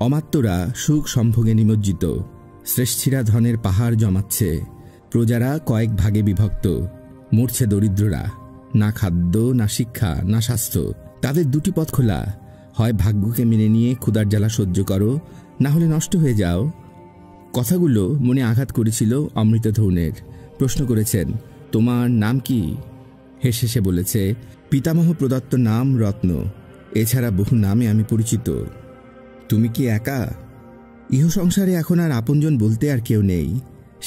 অমাত্যরা সুখ সম্ভোগে নিমজ্জিত। শ্রেষ্ঠীরা ধনের পাহাড় জমাচ্ছে, প্রজারা কয়েক ভাগে বিভক্ত। মরছে দরিদ্ররা, না খাদ্য, না শিক্ষা, না স্বাস্থ্য। তাদের 2টি পথ খোলা, হয় ভাগ্যকে মেনে নিয়ে ক্ষুধার জ্বালা সহ্য করো, না হলে নষ্ট হয়ে যাও। কথাগুলো মনে আঘাত করেছিল অমৃতধনের। প্রশ্ন করেছেন, তোমার নাম কি? হেসে সে বলেছে, পিতামহ প্রদত্ত নাম রত্ন। এছাড়া বহু নামে আমি পরিচিত। তুমি কি একা? ইহ সংসারে এখন আর আপনজন বলতে আর কেউ নেই।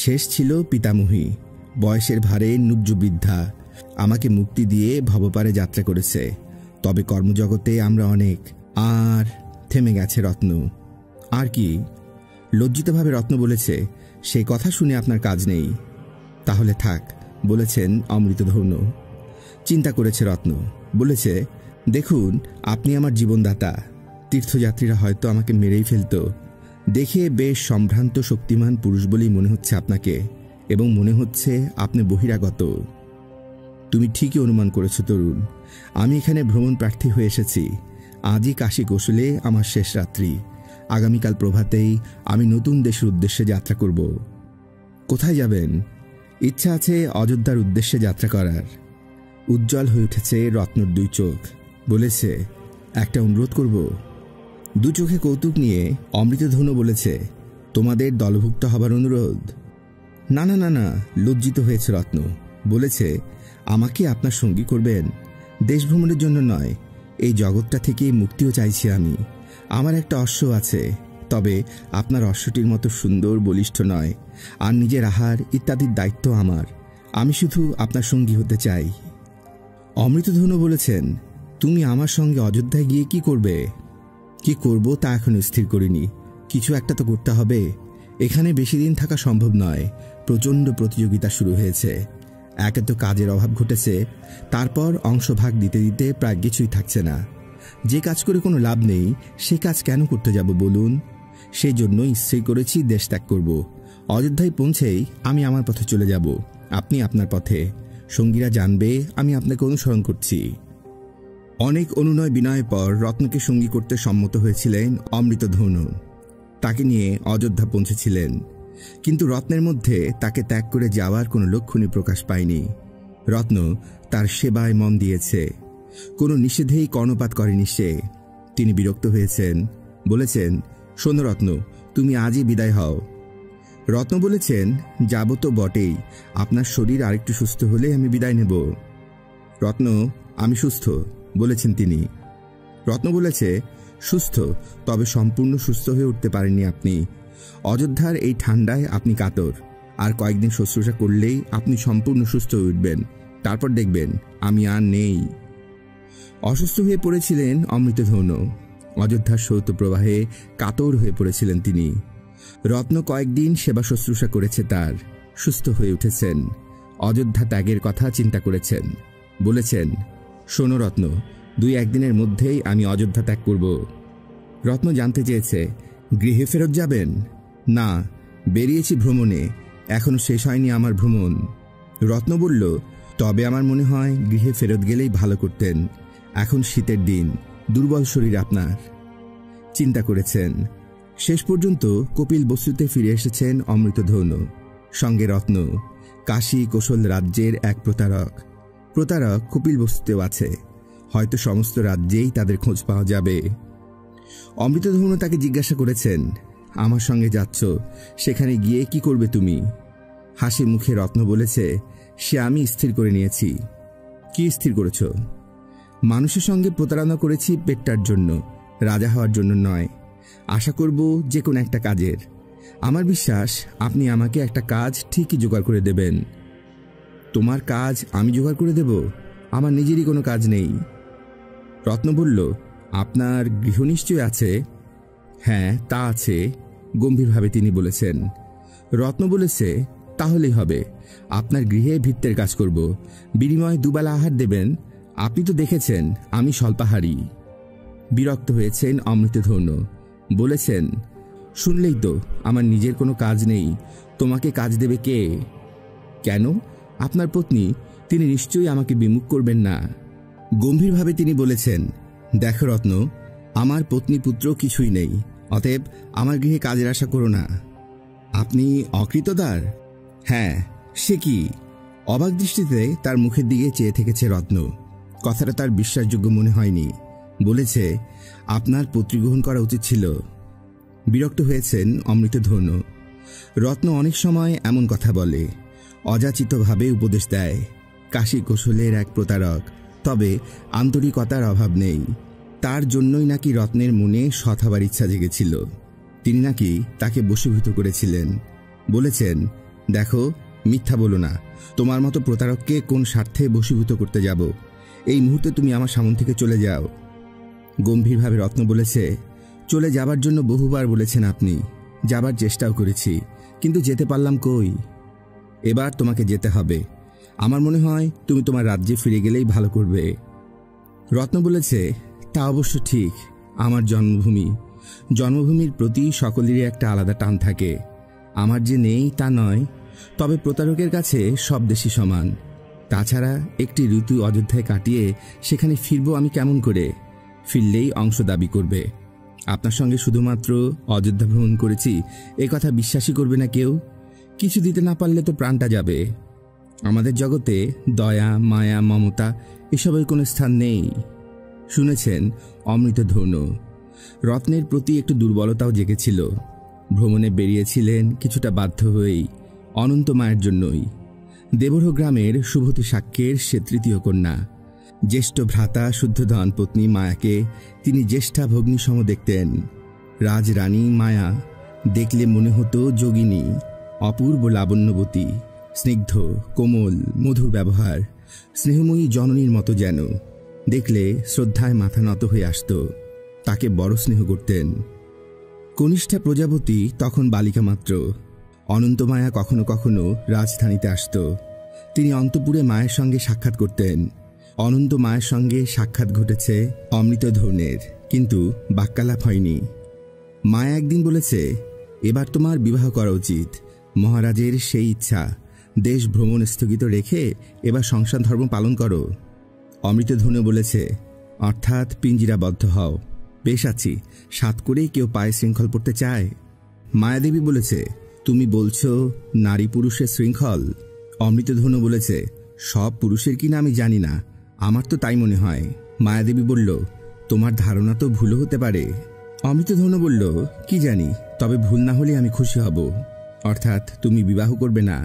শেষ ছিল পিতামহী। বয়সের ভারে নুব্জ বৃদ্ধা আমাকে মুক্তি দিয়ে ভবপারে যাত্রা করেছে। তবে কর্মজগতে আমরা অনেক। আর থেমে গেছে রত্ন। আর কি? লজ্জিতভাবে রত্ন বলেছে, সেই কথা শুনে আপনার কাজ নেই। তাহলে থাক, বলেছেন অমৃতধৌন। চিন্তা করেছে রত্ন, বলেছে, দেখুন, আপনি আমার জীবনদাতা। তীর্থযাত্রীরা হয়তো আমাকে মেরেই ফেলত। দেখে বেশ সম্ভ্রান্ত শক্তিমান পুরুষ বলেই মনে হচ্ছে আপনাকে, এবং মনে হচ্ছে আপনি বহিরাগত। তুমি ঠিকই অনুমান করেছ তরুণ। আমি এখানে ভ্রমণ প্রার্থী হয়ে এসেছি। আজই কাশী কৌশলে আমার শেষ রাত্রি। আগামীকাল প্রভাতেই আমি নতুন দেশের উদ্দেশ্যে যাত্রা করব। কোথায় যাবেন? ইচ্ছা আছে অযোধ্যার উদ্দেশ্যে যাত্রা করার। উজ্জ্বল হয়ে উঠেছে রত্নর দুই চোখ। বলেছে, একটা অনুরোধ করব। দু চোখে কৌতুক নিয়ে অমৃতধৌন বলেছে, তোমাদের দলভুক্ত হবার অনুরোধ? না না না না, লজ্জিত হয়েছে রত্ন। বলেছে, আমাকে আপনার সঙ্গী করবেন? দেশ ভ্রমণের জন্য নয়, এই জগৎটা থেকে মুক্তিও চাইছি আমি। আমার একটা অশ্ব আছে, তবে আপনার অশ্বটির মতো সুন্দর বলিষ্ঠ নয়। আর নিজের আহার ইত্যাদির দায়িত্ব আমার। আমি শুধু আপনার সঙ্গী হতে চাই। অমৃতধৌন বলেছেন, তুমি আমার সঙ্গে অযোধ্যায় গিয়ে কি করবে? কি করব তা এখনো স্থির করিনি। কিছু একটা তো করতে হবে। এখানে বেশি দিন থাকা সম্ভব নয়। প্রচণ্ড প্রতিযোগিতা শুরু হয়েছে। একে তো কাজের অভাব ঘটেছে, তারপর অংশভাগ দিতে দিতে প্রায় কিছুই থাকছে না। যে কাজ করে কোনো লাভ নেই, সে কাজ কেন করতে যাব বলুন? সেই জন্যই স্থির করেছি দেশ ত্যাগ করব। অযোধ্যায় পৌঁছেই আমি আমার পথে চলে যাব, আপনি আপনার পথে। সঙ্গীরা জানবে আমি আপনাকে অনুসরণ করছি। অনেক অনুনয় বিনয়ের পর রত্নকে সঙ্গী করতে সম্মত হয়েছিলেন অমৃতধৌন। তাকে নিয়ে অযোধ্যা পৌঁছেছিলেন, কিন্তু রত্নের মধ্যে তাকে ত্যাগ করে যাওয়ার কোনো লক্ষণই প্রকাশ পায়নি। রত্ন তার সেবায় মন দিয়েছে, কোনো নিষেধেই কর্ণপাত করেনি সে। তিনি বিরক্ত হয়েছেন, বলেছেন, শোনো রত্ন, তুমি আজই বিদায় হও। রত্ন বলেছেন, যাব তো বটেই, আপনার শরীর আরেকটু সুস্থ হলে আমি বিদায় নেব। রত্ন, আমি সুস্থ, বলেছেন তিনি। রত্ন বলেছে, সুস্থ, তবে সম্পূর্ণ সুস্থ হয়ে উঠতে পারেননি আপনি। অযোধ্যার এই ঠান্ডায় আপনি কাতর। আর কয়েকদিন শুশ্রূষা করলেই আপনি সম্পূর্ণ সুস্থ হয়ে উঠবেন। তারপর দেখবেন আমি আর নেই। অসুস্থ হয়ে পড়েছিলেন অমৃতধৌন। অযোধ্যার শৈত্য প্রবাহে কাতর হয়ে পড়েছিলেন তিনি। রত্ন কয়েকদিন সেবা শুশ্রূষা করেছে তার, সুস্থ হয়ে উঠেছেন। অযোধ্যা ত্যাগের কথা চিন্তা করেছেন। বলেছেন, শোনো রত্ন, 2-1 দিনের মধ্যেই আমি অযোধ্যা ত্যাগ করব। রত্ন জানতে চেয়েছে, গৃহে ফেরত যাবেন? না, বেরিয়েছি ভ্রমণে, এখনো শেষ হয়নি আমার ভ্রমণ। রত্ন বলল, তবে আমার মনে হয় গৃহে ফেরত গেলেই ভালো করতেন। এখন শীতের দিন, দুর্বল শরীর আপনার। চিন্তা করেছেন। শেষ পর্যন্ত কপিল বস্তুতে ফিরে এসেছেন অমৃতধৌন, সঙ্গে রত্ন। কাশী কোশল রাজ্যের এক প্রতারক কপিল বস্তুতেও আছে। হয়তো সমস্ত রাজ্যেই তাদের খোঁজ পাওয়া যাবে। অমৃতধৌন তাকে জিজ্ঞাসা করেছেন, আমার সঙ্গে যাচ্ছ, সেখানে গিয়ে কি করবে তুমি? হাসি মুখে রত্ন বলেছে, সে আমি স্থির করে নিয়েছি। কি স্থির করেছ? মানুষের সঙ্গে প্রতারণা করেছি পেটটার জন্য, রাজা হওয়ার জন্য নয়। আশা করব যে কোনো একটা কাজের। আমার বিশ্বাস আপনি আমাকে একটা কাজ ঠিকই জোগাড় করে দেবেন। তোমার কাজ আমি জোগাড় করে দেব? আমার নিজেরই কোনো কাজ নেই। রত্ন বলল, আপনার গৃহ নিশ্চয় আছে? হ্যাঁ, তা আছে, গম্ভীরভাবে তিনি বলেছেন। রত্ন বলেছে, তাহলেই হবে। আপনার গৃহে ভিত্তের কাজ করব, বিনিময়ে 2 বেলা আহার দেবেন। আপনি তো দেখেছেন আমি স্বল্পাহারী। বিরক্ত হয়েছেন অমৃতধৌন। বলেছেন, শুনলেই তো আমার নিজের কোনো কাজ নেই, তোমাকে কাজ দেবে কে? কেন? আপনার পত্নী, তিনি নিশ্চয়ই আমাকে বিমুখ করবেন না। গম্ভীরভাবে তিনি বলেছেন, দেখো রত্ন, আমার পত্নী পুত্র কিছুই নেই, অতএব আমার গৃহে কাজের আশা করো না। আপনি অকৃতদার? হ্যাঁ, সে কি? অবাক দৃষ্টিতে তার মুখের দিকে চেয়ে থেকেছে রত্ন। কথাটা তার বিশ্বাসযোগ্য মনে হয়নি। বলেছে, আপনার পত্নী গ্রহণ করা উচিত ছিল। বিরক্ত হয়েছেন অমৃতধৌন। রত্ন অনেক সময় এমন কথা বলে, অযাচিতভাবে উপদেশ দেয়। কাশী কৌশলের এক প্রতারক, তবে আন্তরিকতার অভাব নেই। তার জন্যই নাকি রত্নের মনে সৎ হবার ইচ্ছা জেগেছিল। তিনি নাকি তাকে বশীভূত করেছিলেন। বলেছেন, দেখো, মিথ্যা বলো না। তোমার মতো প্রতারককে কোন স্বার্থে বশীভূত করতে যাব? এই মুহূর্তে তুমি আমার সামনে থেকে চলে যাও। গম্ভীরভাবে রত্ন বলেছে, চলে যাবার জন্য বহুবার বলেছেন আপনি, যাবার চেষ্টাও করেছি, কিন্তু যেতে পারলাম কই। এবার তোমাকে যেতে হবে। আমার মনে হয় তুমি তোমার রাজ্যে ফিরে গেলেই ভালো করবে। রত্ন বলেছে, তা অবশ্য ঠিক। আমার জন্মভূমির প্রতি সকলেরই একটা আলাদা টান থাকে। আমার যে নেই তা নয়, তবে প্রতারকের কাছে সব দেশই সমান। তাছাড়া একটি ঋতু অযোধ্যায় কাটিয়ে সেখানে ফিরবো আমি কেমন করে? ফিরলেই অংশ দাবি করবে। আপনার সঙ্গে শুধুমাত্র অযোধ্যা ভ্রমণ করেছি এ কথা বিশ্বাসই করবে না কেউ। কিছু দিতে না পারলে তো প্রাণটা যাবে। আমাদের জগতে দয়া, মায়া, মমতা এসবের কোনো স্থান নেই। শুনেছেন অমৃতধনু। রত্নের প্রতি একটু দুর্বলতাও জেগেছিল। ভ্রমণে বেরিয়েছিলেন কিছুটা বাধ্য হয়েই, অনন্ত মায়ের জন্যই। দেবরহ গ্রামের শুভতী সাক্ষ্যের সে তৃতীয় কন্যা। জ্যেষ্ঠ ভ্রাতা শুদ্ধধন পত্নী মায়াকে তিনি জ্যেষ্ঠা ভগ্নীসম দেখতেন। রাজরানী মায়া দেখলে মনে হতো যোগিনী, অপূর্ব লাবণ্যবতী, স্নিগ্ধ, কোমল, মধুর ব্যবহার, স্নেহময়ী জননীর মতো যেন। দেখলে শ্রদ্ধায় মাথা নত হয়ে আসত। তাকে বড় স্নেহ করতেন। কনিষ্ঠা প্রজাপতি তখন বালিকা মাত্র। অনন্তমায়া কখনো কখনো রাজধানীতে আসত। তিনি অন্তপুরে মায়ের সঙ্গে সাক্ষাৎ করতেন। অনন্ত মায়ের সঙ্গে সাক্ষাৎ ঘটেছে অমৃতধনের, কিন্তু বাক্যালাপ হয়নি। মায়া একদিন বলেছে, এবার তোমার বিবাহ করা উচিত। মহারাজের সেই ইচ্ছা। দেশ ভ্রমণ স্থগিত রেখে এবার সংসার ধর্ম পালন করো। অমৃতধনু বলেছে, অর্থাৎ পিঞ্জিরাবদ্ধ হও। বেশ আছি, সাত করেই কেউ পায়ে শৃঙ্খল পড়তে চায়? মায়াদেবী বলেছে, তুমি বলছো নারী পুরুষের শৃঙ্খল? অমৃতধনু বলেছে, সব পুরুষের কিনা আমি জানি না, আমার তো তাই মনে হয়। মায়াদেবী বলল, তোমার ধারণা তো ভুলও হতে পারে। অমৃতধনু বলল, কি জানি, তবে ভুল না হলে আমি খুশি হব। অর্থাৎ তুমি বিবাহ করবে না।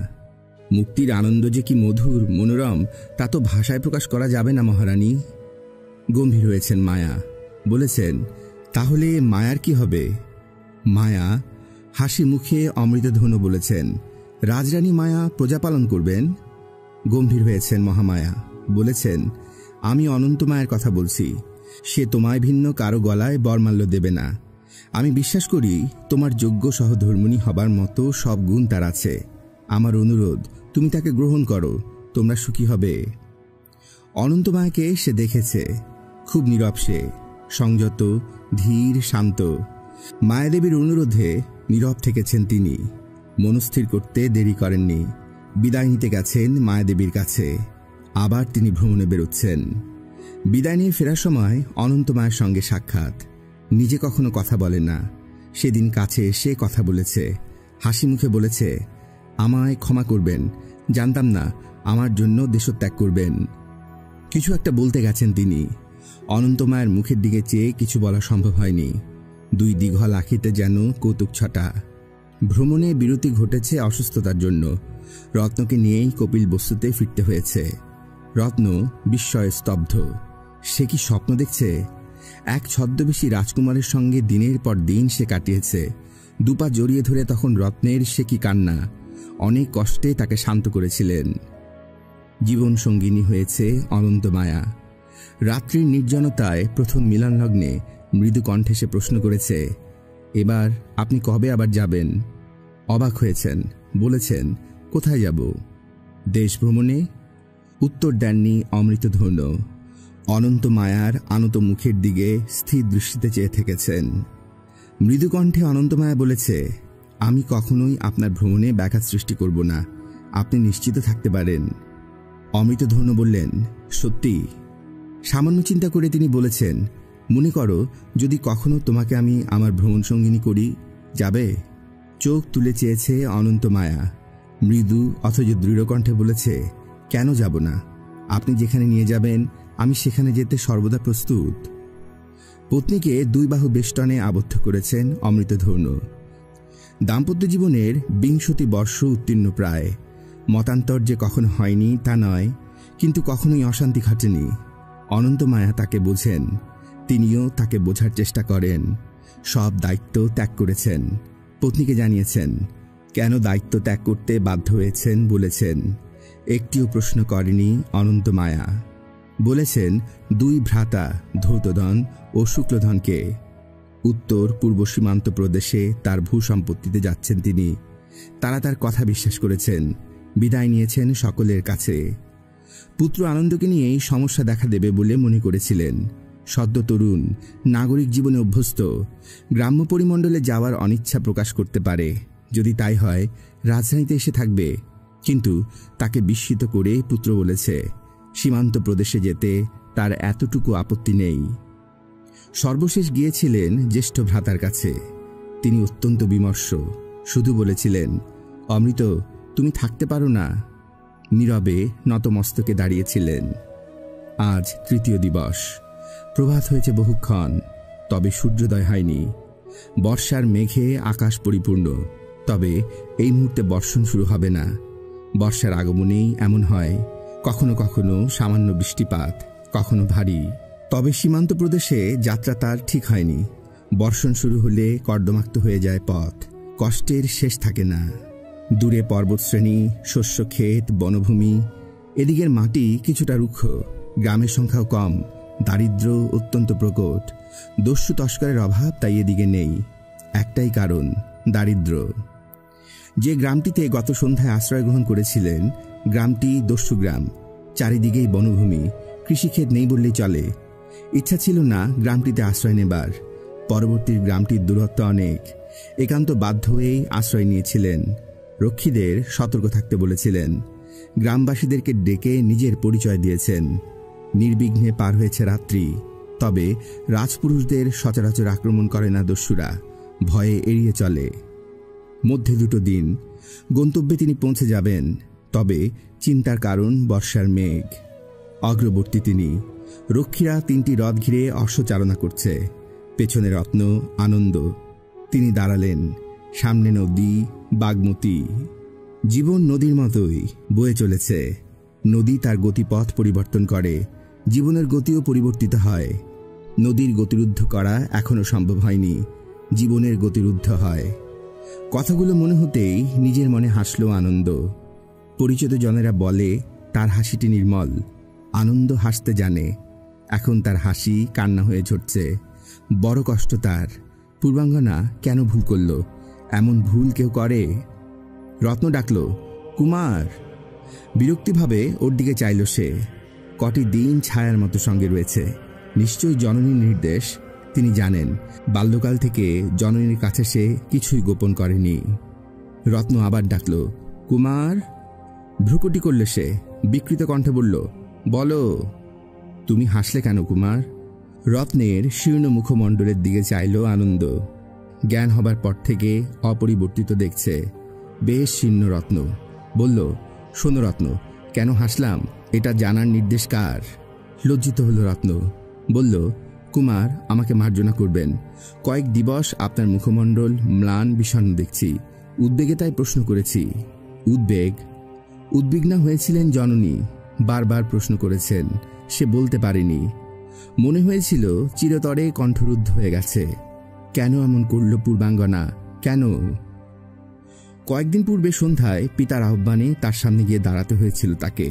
মুক্তির আনন্দ যে কি মধুর, মনোরম, তা তো ভাষায় প্রকাশ করা যাবে না মহারানী। গম্ভীর হয়েছেন মায়া। বলেছেন, তাহলে মায়ার কি হবে? মায়া হাসি মুখে অমৃতধনু বলেছেন, রাজরানী মায়া প্রজা পালন করবেন। গম্ভীর হয়েছেন মহামায়া। বলেছেন, আমি অনন্ত মায়ের কথা বলছি। সে তোমায় ভিন্ন কারো গলায় বরমাল্য দেবে না। আমি বিশ্বাস করি তোমার যোগ্য সহধর্মিণী হবার মতো সব গুণ তার আছে। আমার অনুরোধ, তুমি তাকে গ্রহণ করো, তোমরা সুখী হবে। অনন্ত মায়াকে সে দেখেছে। খুব নীরব সে, সংযত, ধীর, শান্ত। মায়াদেবীর অনুরোধে নীরব থেকেছেন তিনি। মনস্থির করতে দেরি করেননি। বিদায় নিতে গেছেন মায়াদেবীর কাছে। আবার তিনি ভ্রমণে বেরোচ্ছেন। বিদায় নিয়ে ফেরার সময় অনন্ত মায়ের সঙ্গে সাক্ষাৎ। নিজে কখনো কথা বলে না, সেদিন কাছে এসে কথা বলেছে। হাসি মুখে বলেছে, আমায় ক্ষমা করবেন, জানতাম না আমার জন্য দেশত্যাগ করবেন। কিছু একটা বলতে গেছেন তিনি। অনন্ত মায়ের মুখের দিকে চেয়ে কিছু বলা সম্ভব হয়নি। দুই দীঘল আখিতে যেন কৌতুক ছটা। ভ্রমণে বিরতি ঘটেছে অসুস্থতার জন্য। রত্নকে নিয়েই কপিল বস্তুতে ফিরতে হয়েছে। রত্ন বিস্ময়ে স্তব্ধ। সে কি স্বপ্ন দেখছে? এক ছদ্মবেশী রাজকুমারের সঙ্গে দিনের পর দিন সে কাটিয়েছে। দুপা জড়িয়ে ধরে তখন রত্নের সে কি কান্না! অনেক কষ্টে তাকে শান্ত করেছিলেন। জীবন সঙ্গিনী হয়েছে অনন্ত মায়া। রাত্রির নির্জনতায় প্রথম মিলন লগ্নে মৃদু কণ্ঠে সে প্রশ্ন করেছে, এবার আপনি কবে আবার যাবেন? অবাক হয়েছেন। বলেছেন, কোথায় যাব? দেশ ভ্রমণে। উত্তর দেননি অমৃতধনু। অনন্ত মায়ার আনত মুখের দিকে স্থির দৃষ্টিতে চেয়ে থেকেছেন। মৃদু কণ্ঠে অনন্ত মায়া বলেছে, আমি কখনোই আপনার ভ্রমণে ব্যাঘাত সৃষ্টি করব না, আপনি নিশ্চিত থাকতে পারেন। অমৃতধনু বললেন, সত্যি? সামান্য চিন্তা করে তিনি বলেছেন, মনে করো যদি কখনো তোমাকে আমি আমার ভ্রমণ সঙ্গিনী করি, যাবে? চোখ তুলে চেয়েছে অনন্ত মায়া। মৃদু অথচ দৃঢ় কণ্ঠে বলেছে, কেন যাব না? আপনি যেখানে নিয়ে যাবেন আমি সেখানে যেতে সর্বদা প্রস্তুত। পত্নীকে দুই বাহু বেষ্টনে আবদ্ধ করেছেন অমৃতধনু। দাম্পত্য জীবনের ২০ বর্ষ উত্তীর্ণ প্রায়। মতান্তর যে কখনো হয়নি তা নয়, কিন্তু কখনোই অশান্তি ঘটেনি। অনন্ত মায়া তাকে বোঝেন, তিনিও তাকে বোঝার চেষ্টা করেন। সব দায়িত্ব ত্যাগ করেছেন। পত্নীকে জানিয়েছেন, কেন দায়িত্ব ত্যাগ করতে বাধ্য হয়েছেন বলেছেন। একটিও প্রশ্ন করেনি অনন্ত মায়া। বলেছেন 2 ভ্রাতা ধৌতধন ও শুক্লধনকে। উত্তর পূর্ব সীমান্ত প্রদেশে তার ভূসম্পত্তিতে যাচ্ছেন তিনি। তারা তার কথা বিশ্বাস করেছেন, বিদায় নিয়েছেন সকলের কাছে। পুত্র আনন্দকে নিয়েই সমস্যা দেখা দেবে বলে মনে করেছিলেন। সদ্য তরুণ, নাগরিক জীবনে অভ্যস্ত, গ্রাম্য পরিমণ্ডলে যাওয়ার অনিচ্ছা প্রকাশ করতে পারে। যদি তাই হয় রাজধানীতে এসে থাকবে। কিন্তু তাকে বিস্মিত করে পুত্র বলেছে সীমান্ত প্রদেশে যেতে তার এতটুকু আপত্তি নেই। সর্বশেষ গিয়েছিলেন জ্যেষ্ঠ ভ্রাতার কাছে। তিনি অত্যন্ত বিমর্ষ, শুধু বলেছিলেন, অমৃত তুমি থাকতে পারো না। নীরবে নতমস্তকে দাঁড়িয়েছিলেন। আজ 3য় দিবস। প্রভাত হয়েছে বহুক্ষণ, তবে সূর্যোদয় হয়নি। বর্ষার মেঘে আকাশ পরিপূর্ণ, তবে এই মুহূর্তে বর্ষণ শুরু হবে না। বর্ষার আগমনেই এমন হয়, কখনো কখনো সামান্য বৃষ্টিপাত, কখনো ভারী। তবে সীমান্ত প্রদেশে যাত্রা তার ঠিক হয়নি। বর্ষণ শুরু হলে কর্দমাক্ত হয়ে যায় পথ, কষ্টের শেষ থাকে না। দূরে পর্বতশ্রেণী, শস্যক্ষেত, বনভূমি। এদিকের মাটি কিছুটা রুক্ষ, গ্রামের সংখ্যাও কম, দারিদ্র্য অত্যন্ত প্রকট। দস্যু তস্করের অভাব তাই এদিকে নেই। একটাই কারণ, দারিদ্র্য। যে গ্রামটিতে গত সন্ধ্যায় আশ্রয় গ্রহণ করেছিলেন, গ্রামটি দস্যু গ্রাম। চারিদিকেই বনভূমি, কৃষিক্ষেত নেই বললেই চলে। ইচ্ছা ছিল না গ্রামটিতে আশ্রয় নেবার। পরবর্তী গ্রামটির দূরত্ব অনেক। একান্ত বাধ্য হয়েই আশ্রয় নিয়েছিলেন। রক্ষীদের সতর্ক থাকতে বলেছিলেন। গ্রামবাসীদেরকে ডেকে নিজের পরিচয় দিয়েছেন। নির্বিঘ্নে পার হয়েছে রাত্রি। তবে রাজপুরুষদের সচরাচর আক্রমণ করে না দস্যুরা, ভয়ে এড়িয়ে চলে। মধ্যে 2 দিন, গন্তব্যে তিনি পৌঁছে যাবেন। তবে চিন্তার কারণ বর্ষার মেঘ। অগ্রবর্তী তিনি। রক্ষীরা 3টি রথ ঘিরে অশ্বচারণা করছে। পেছনে রত্ন, আনন্দ। তিনি দাঁড়ালেন। সামনে নদী, বাগমতী। জীবন নদীর মতোই বয়ে চলেছে। নদী তার গতিপথ পরিবর্তন করে, জীবনের গতিও পরিবর্তিত হয়। নদীর গতিরুদ্ধ করা এখনো সম্ভব হয়নি, জীবনের গতিরুদ্ধ হয়। কথাগুলো মনে হতেই নিজের মনে হাসল আনন্দ। পরিচিত জনেরা বলে তার হাসিটি নির্মল। আনন্দ হাসতে জানে। এখন তার হাসি কান্না হয়ে ঝরছে। বড় কষ্ট তার। পূর্বাঙ্গনা কেন ভুল করল? এমন ভুল কেউ করে? রত্ন ডাকল, কুমার। বিরক্তিভাবে ওর দিকে চাইল সে। কটি দিন ছায়ার মতো সঙ্গে রয়েছে। নিশ্চয়ই জননীর নির্দেশ। তিনি জানেন, বাল্যকাল থেকে জননীর কাছে সে কিছুই গোপন করেনি। রত্ন আবার ডাকল, কুমার। ভ্রুকুটি করলে সে, বিকৃত কণ্ঠে বলল, বলো। তুমি হাসলে কেন কুমার? রত্নের শীর্ণ মুখমণ্ডলের দিকে চাইল আনন্দ। জ্ঞান হবার পর থেকে অপরিবর্তিত দেখছে। বেশ শীর্ণ রত্ন। বলল, শোনো রত্ন, কেন হাসলাম এটা জানার নির্দেশ কার? লজ্জিত হল রত্ন। বলল, কুমার আমাকে মার্জনা করবেন। কয়েক দিবস আপনার মুখমণ্ডল ম্লান বিষণ্ণ দেখছি। উদ্বেগে তাই প্রশ্ন করেছি। উদ্বেগ? উদ্বিগ্না হয়েছিলেন জননী। বারবার প্রশ্ন করেছেন, সে বলতে পারেনি। মনে হয়েছিল চিরতরে কণ্ঠরুদ্ধ হয়ে গেছে। কেন এমন করল পূর্বাঙ্গনা? কেন? কয়েকদিন পূর্বে সন্ধ্যায় পিতার আহ্বানে তার সামনে গিয়ে দাঁড়াতে হয়েছিল তাকে।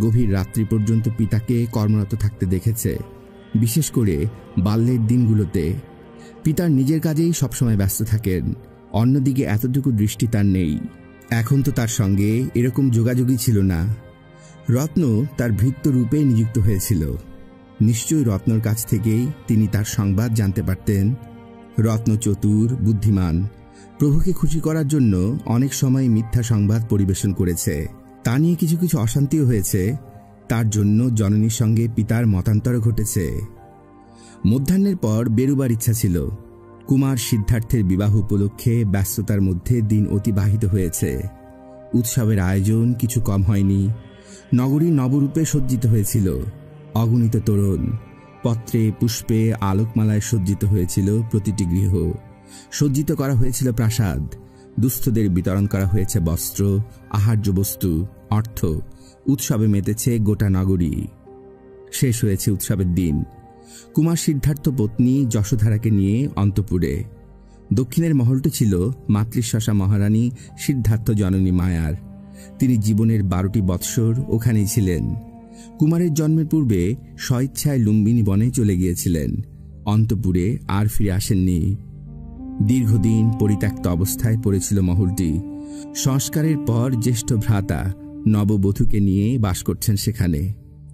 গভীর রাত্রি পর্যন্ত পিতাকে কর্মরত থাকতে দেখেছে। বিশেষ করে বাল্যের দিনগুলোতে পিতার নিজের কাজেই সবসময় ব্যস্ত থাকেন। অন্যদিকে এতটুকু দৃষ্টি তার নেই। এখন তো তার সঙ্গে এরকম যোগাযোগই ছিল না। রত্ন তার ভৃত্য রূপে নিযুক্ত হয়েছিল। নিশ্চয়ই রত্নর কাছ থেকেই তিনি তার সংবাদ জানতে পারতেন। রত্ন চতুর, বুদ্ধিমান। প্রভুকে খুশি করার জন্য অনেক সময় মিথ্যা সংবাদ পরিবেশন করেছে। তা নিয়ে কিছু কিছু অশান্তিও হয়েছে। তার জন্য জননীর সঙ্গে পিতার মতান্তর ঘটেছে। মধ্যাহ্নের পর বেরুবার ইচ্ছা ছিল। কুমার সিদ্ধার্থের বিবাহ উপলক্ষে ব্যস্ততার মধ্যে দিন অতিবাহিত হয়েছে। উৎসবের আয়োজন কিছু কম হয়নি। নগরী নবরূপে সজ্জিত হয়েছিল। অগণিত তোরণ, পত্রে পুষ্পে আলোকমালায় সজ্জিত হয়েছিল প্রতিটি গৃহ। সজ্জিত করা হয়েছিল প্রাসাদ। দুস্থদের বিতরণ করা হয়েছে বস্ত্র, আহার্য বস্তু, অর্থ। উৎসবে মেতেছে গোটা নগরী। শেষ হয়েছে উৎসবের দিন। কুমার সিদ্ধার্থ পত্নী যশোধারাকে নিয়ে অন্তঃপুরে। দক্ষিণের মহলটি ছিল মাতৃশ্বশা মহারানী সিদ্ধার্থ জননী মায়ার। তিনি জীবনের 12টি বৎসর ওখানেই ছিলেন। কুমারের জন্মের পূর্বে স্বইচ্ছায় লুম্বিনী বনে চলে গিয়েছিলেন। অন্তপুরে আর ফিরে আসেননি। দীর্ঘদিন পরিত্যক্ত অবস্থায় পড়েছিল মহলটি। সংস্কারের পর জ্যেষ্ঠ ভ্রাতা নববধূকে নিয়ে বাস করছেন সেখানে।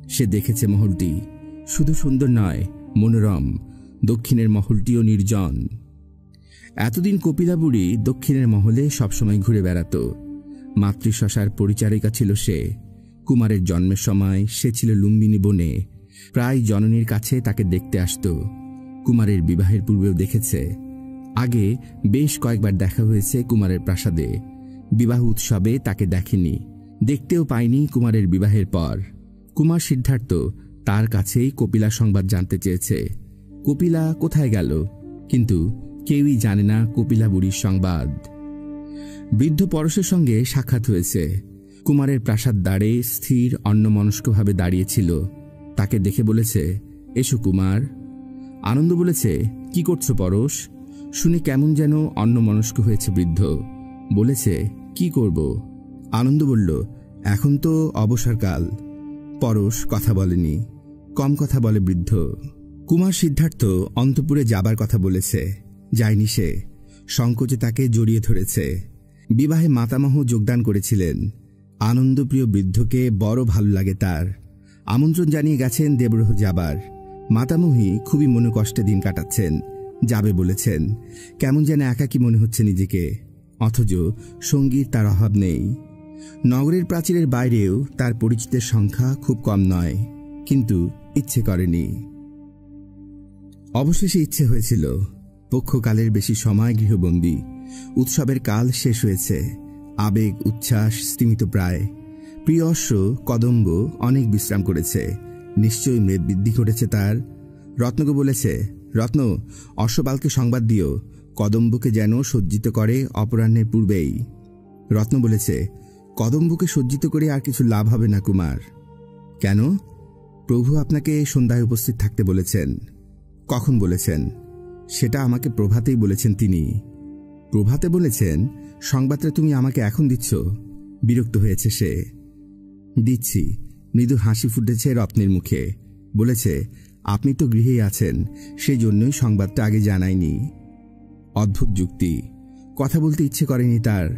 সে দেখেছে মহলটি শুধু সুন্দর নয়, মনোরম। দক্ষিণের মহলটিও নির্জন। এতদিন কপিলা বুড়ি দক্ষিণের মহলে সবসময় ঘুরে বেড়াত। মাতৃশ্বশার পরিচারিকা ছিল সে। কুমারের জন্মের সময় সে ছিল লুম্বিনী বনে। প্রায় জননীর কাছে তাকে দেখতে আসত। কুমারের বিবাহের পূর্বেও দেখেছে। আগে বেশ কয়েকবার দেখা হয়েছে কুমারের প্রাসাদে। বিবাহ উৎসবে তাকে দেখেনি, দেখতেও পায়নি কুমারের বিবাহের পর। কুমার সিদ্ধার্থ তার কাছেই কপিলা সংবাদ জানতে চেয়েছে। কপিলা কোথায় গেল, কিন্তু কেউই জানে না কপিলা বুড়ির সংবাদ। বৃদ্ধ পরশের সঙ্গে সাক্ষাৎ হয়েছে। কুমারের প্রাসাদ দ্বারে স্থির অন্যমনস্কভাবে দাঁড়িয়েছিল। তাকে দেখে বলেছে, এসো কুমার। আনন্দ বলেছে, কি করছো পরশ? শুনে কেমন যেন অন্যমনস্ক হয়েছে বৃদ্ধ। বলেছে, কি করব? আনন্দ বলল, এখন তো অবসরকাল। পরশ কথা বলেনি, কম কথা বলে বৃদ্ধ। কুমার সিদ্ধার্থ অন্তপুরে যাবার কথা বলেছে, যায়নি সে। সংকোচে তাকে জড়িয়ে ধরেছে। বিবাহে মাতামহ যোগদান করেছিলেন। আনন্দপ্রিয় বৃদ্ধকে বড় ভালো লাগে তার। আমন্ত্রণ জানিয়ে গেছেন দেবরহ যাবার। মাতামহী খুবই মনে কষ্টে দিন কাটাচ্ছেন। যাবে বলেছেন। কেমন যেন একাকী মনে হচ্ছে নিজেকে। অথচ সঙ্গীর তার অভাব নেই। নগরের প্রাচীরের বাইরেও তার পরিচিতের সংখ্যা খুব কম নয়, কিন্তু ইচ্ছে করেনি। অবশেষে ইচ্ছে হয়েছিল। পক্ষকালের বেশি সময় গৃহবন্দী। উৎসবের কাল শেষ হয়েছে। আবেগ উচ্ছ্বাস স্তিমিত প্রায়। প্রিয় অশ্ব কদম্ব অনেক বিশ্রাম করেছে। নিশ্চয়ই মেদবৃদ্ধি ঘটেছে তার। রত্নকে বলেছে, রত্ন, অশ্বপালকে সংবাদ দিও কদম্বকে যেন সজ্জিত করে অপরাহ্নের পূর্বেই। রত্ন বলেছে, কদম্বকে সজ্জিত করে আর কিছু লাভ হবে না কুমার। কেন? প্রভু আপনাকে সন্ধ্যায় উপস্থিত থাকতে বলেছেন। কখন বলেছেন? সেটা আমাকে প্রভাতেই বলেছেন তিনি। প্রভাতে বলেছেন? সংবাদটা তুমি আমাকে এখন দিচ্ছ? বিরক্ত হয়েছে সে। দিচ্ছি। মৃদু হাসি ফুটেছে রত্নের মুখে। বলেছে, আপনি তো গৃহেই আছেন, সেই জন্যই সংবাদটা আগে জানাইনি। অদ্ভুত যুক্তি। কথা বলতে ইচ্ছে করেনি তার।